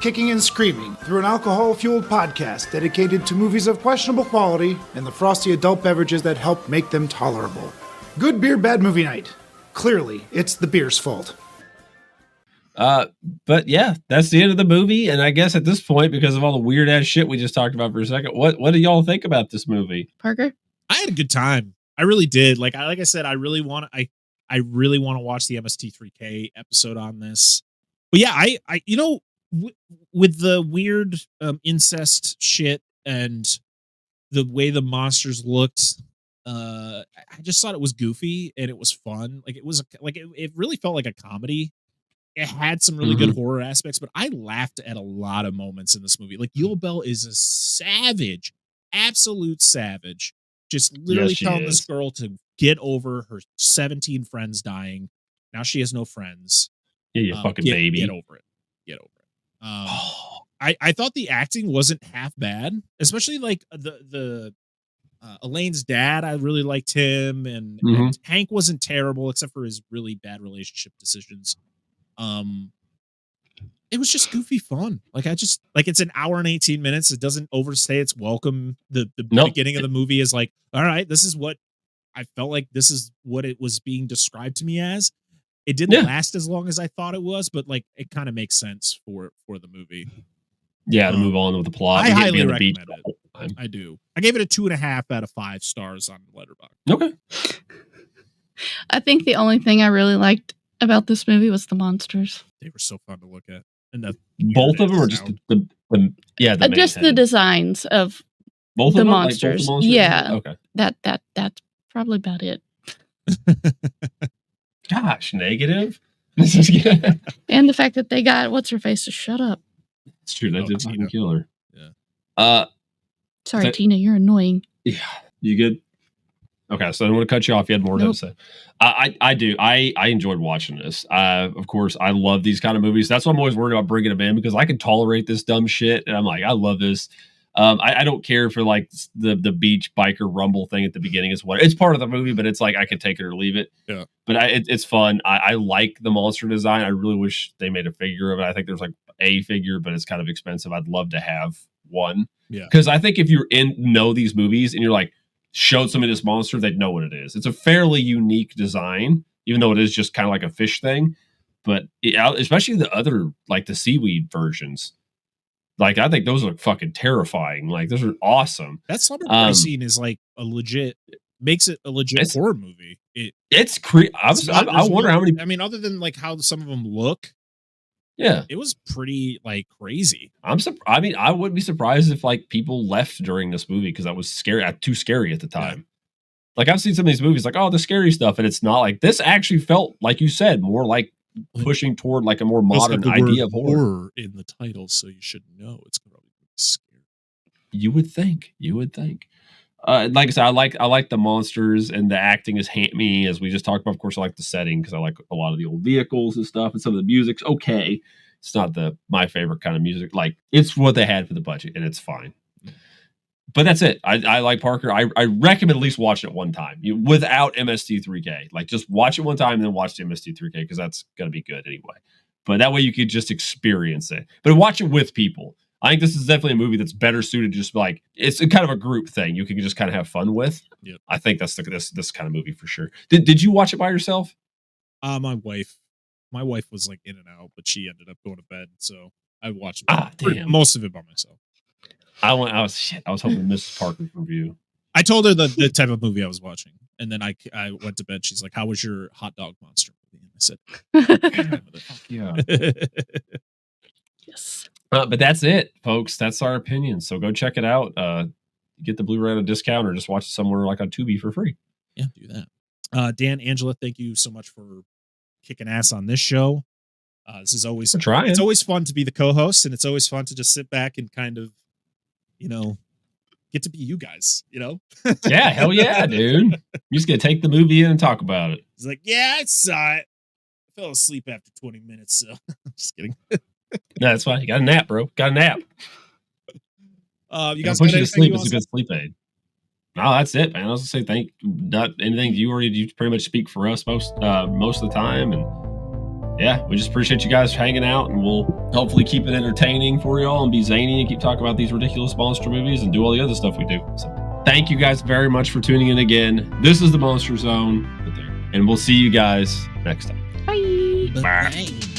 kicking and screaming through an alcohol-fueled podcast dedicated to movies of questionable quality and the frosty adult beverages that help make them tolerable. Good Beer, Bad Movie Night. Clearly, it's the beer's fault. But yeah, that's the end of the movie. And I guess at this point, because of all the weird ass shit we just talked about for a second, what do y'all think about this movie? Parker? I had a good time. I really did. Like I said, I really want to watch the MST3K episode on this. But yeah, I with the weird incest shit and the way the monsters looked, I just thought it was goofy and it was fun. Like it really felt like a comedy. It had some really good horror aspects, but I laughed at a lot of moments in this movie. Like Yul Bell is a savage, absolute savage. Just literally telling this girl to get over her 17 friends dying. Now she has no friends. Yeah, you fucking baby. Get over it. Get over it. I thought the acting wasn't half bad, especially like the Elaine's dad. I really liked him, and Hank wasn't terrible except for his really bad relationship decisions. It was just goofy fun. Like it's an hour and 18 minutes. It doesn't overstay its welcome. The beginning of the movie is like, all right, this is what I felt like. This is what it was being described to me as. It didn't last as long as I thought it was, but like it kind of makes sense for the movie. Yeah, to move on with the plot. I highly recommend it. I do. I gave it a 2.5 out of 5 stars on Letterboxd. Okay. I think the only thing I really liked about this movie was the monsters. They were so fun to look at. And both of them, or just the designs of both the of them? monsters. Like both the monsters? Yeah. Okay. That's probably about it. Gosh, negative. And the fact that they got what's her face to shut up. It's true. That did fucking kill her. Yeah. Sorry, Tina, you're annoying. Yeah. You good? Okay, so I don't want to cut you off. You had more to say. I do. I enjoyed watching this. Of course, I love these kind of movies. That's why I'm always worried about bringing them in, because I can tolerate this dumb shit, and I'm like, I love this. I don't care for like the beach biker rumble thing at the beginning. It's part of the movie, but it's like I can take it or leave it. Yeah. But it's fun. I like the monster design. I really wish they made a figure of it. I think there's like a figure, but it's kind of expensive. I'd love to have one. Yeah. Because I think if you're know these movies and you're like, showed somebody this monster, they'd know what it is. It's a fairly unique design, even though it is just kind of like a fish thing. But especially the other, like the seaweed versions, like I think those look fucking terrifying. Like those are awesome. That slumber party scene is like makes it a legit horror movie. It's I wonder how many. I mean, other than like how some of them look. Yeah, it was pretty like crazy. I mean, I wouldn't be surprised if like people left during this movie because that was scary, too scary at the time. Yeah. Like I've seen some of these movies, like the scary stuff, and it's not like this. Actually, felt like you said more like pushing toward like a more modern idea of horror in the title, so you should know it's probably scary. You would think. Like I said, I like the monsters, and the acting is hammy, as we just talked about. Of course, I like the setting because I like a lot of the old vehicles and stuff, and some of the music's okay. It's not my favorite kind of music. Like it's what they had for the budget, and it's fine. But that's it. I like Parker. I recommend at least watching it one time without MST3K. Like just watch it one time and then watch the MST3K because that's gonna be good anyway. But that way you could just experience it. But watch it with people. I think this is definitely a movie that's better suited just like it's kind of a group thing you can just kind of have fun with. Yep. I think that's this kind of movie for sure. Did you watch it by yourself? My wife was like in and out, but she ended up going to bed, so I watched most of it by myself. I was hoping Mrs. Parker's review. I told her the type of movie I was watching, and then I went to bed. She's like, "How was your hot dog monster movie?" And I said, "Yeah." Yes. But that's it, folks. That's our opinion. So go check it out. Get the Blu-ray at a discount, or just watch it somewhere like on Tubi for free. Yeah, do that. Dan, Angela, thank you so much for kicking ass on this show. This is always trying. It's always fun to be the co-host, and it's always fun to just sit back and kind of, get to be you guys. Yeah, hell yeah, dude. You're just gonna take the movie in and talk about it. He's like, yeah, I saw it. I fell asleep after 20 minutes, so just kidding. No, that's fine. You got a nap, bro. Got a nap. You guys push you to sleep. It's a good sleep aid. No, that's it, man. I was gonna say not anything. You pretty much speak for us most of the time, and yeah, we just appreciate you guys hanging out, and we'll hopefully keep it entertaining for y'all and be zany and keep talking about these ridiculous monster movies and do all the other stuff we do. So thank you guys very much for tuning in again. This is the Monster Zone, and we'll see you guys next time. Bye. Bye.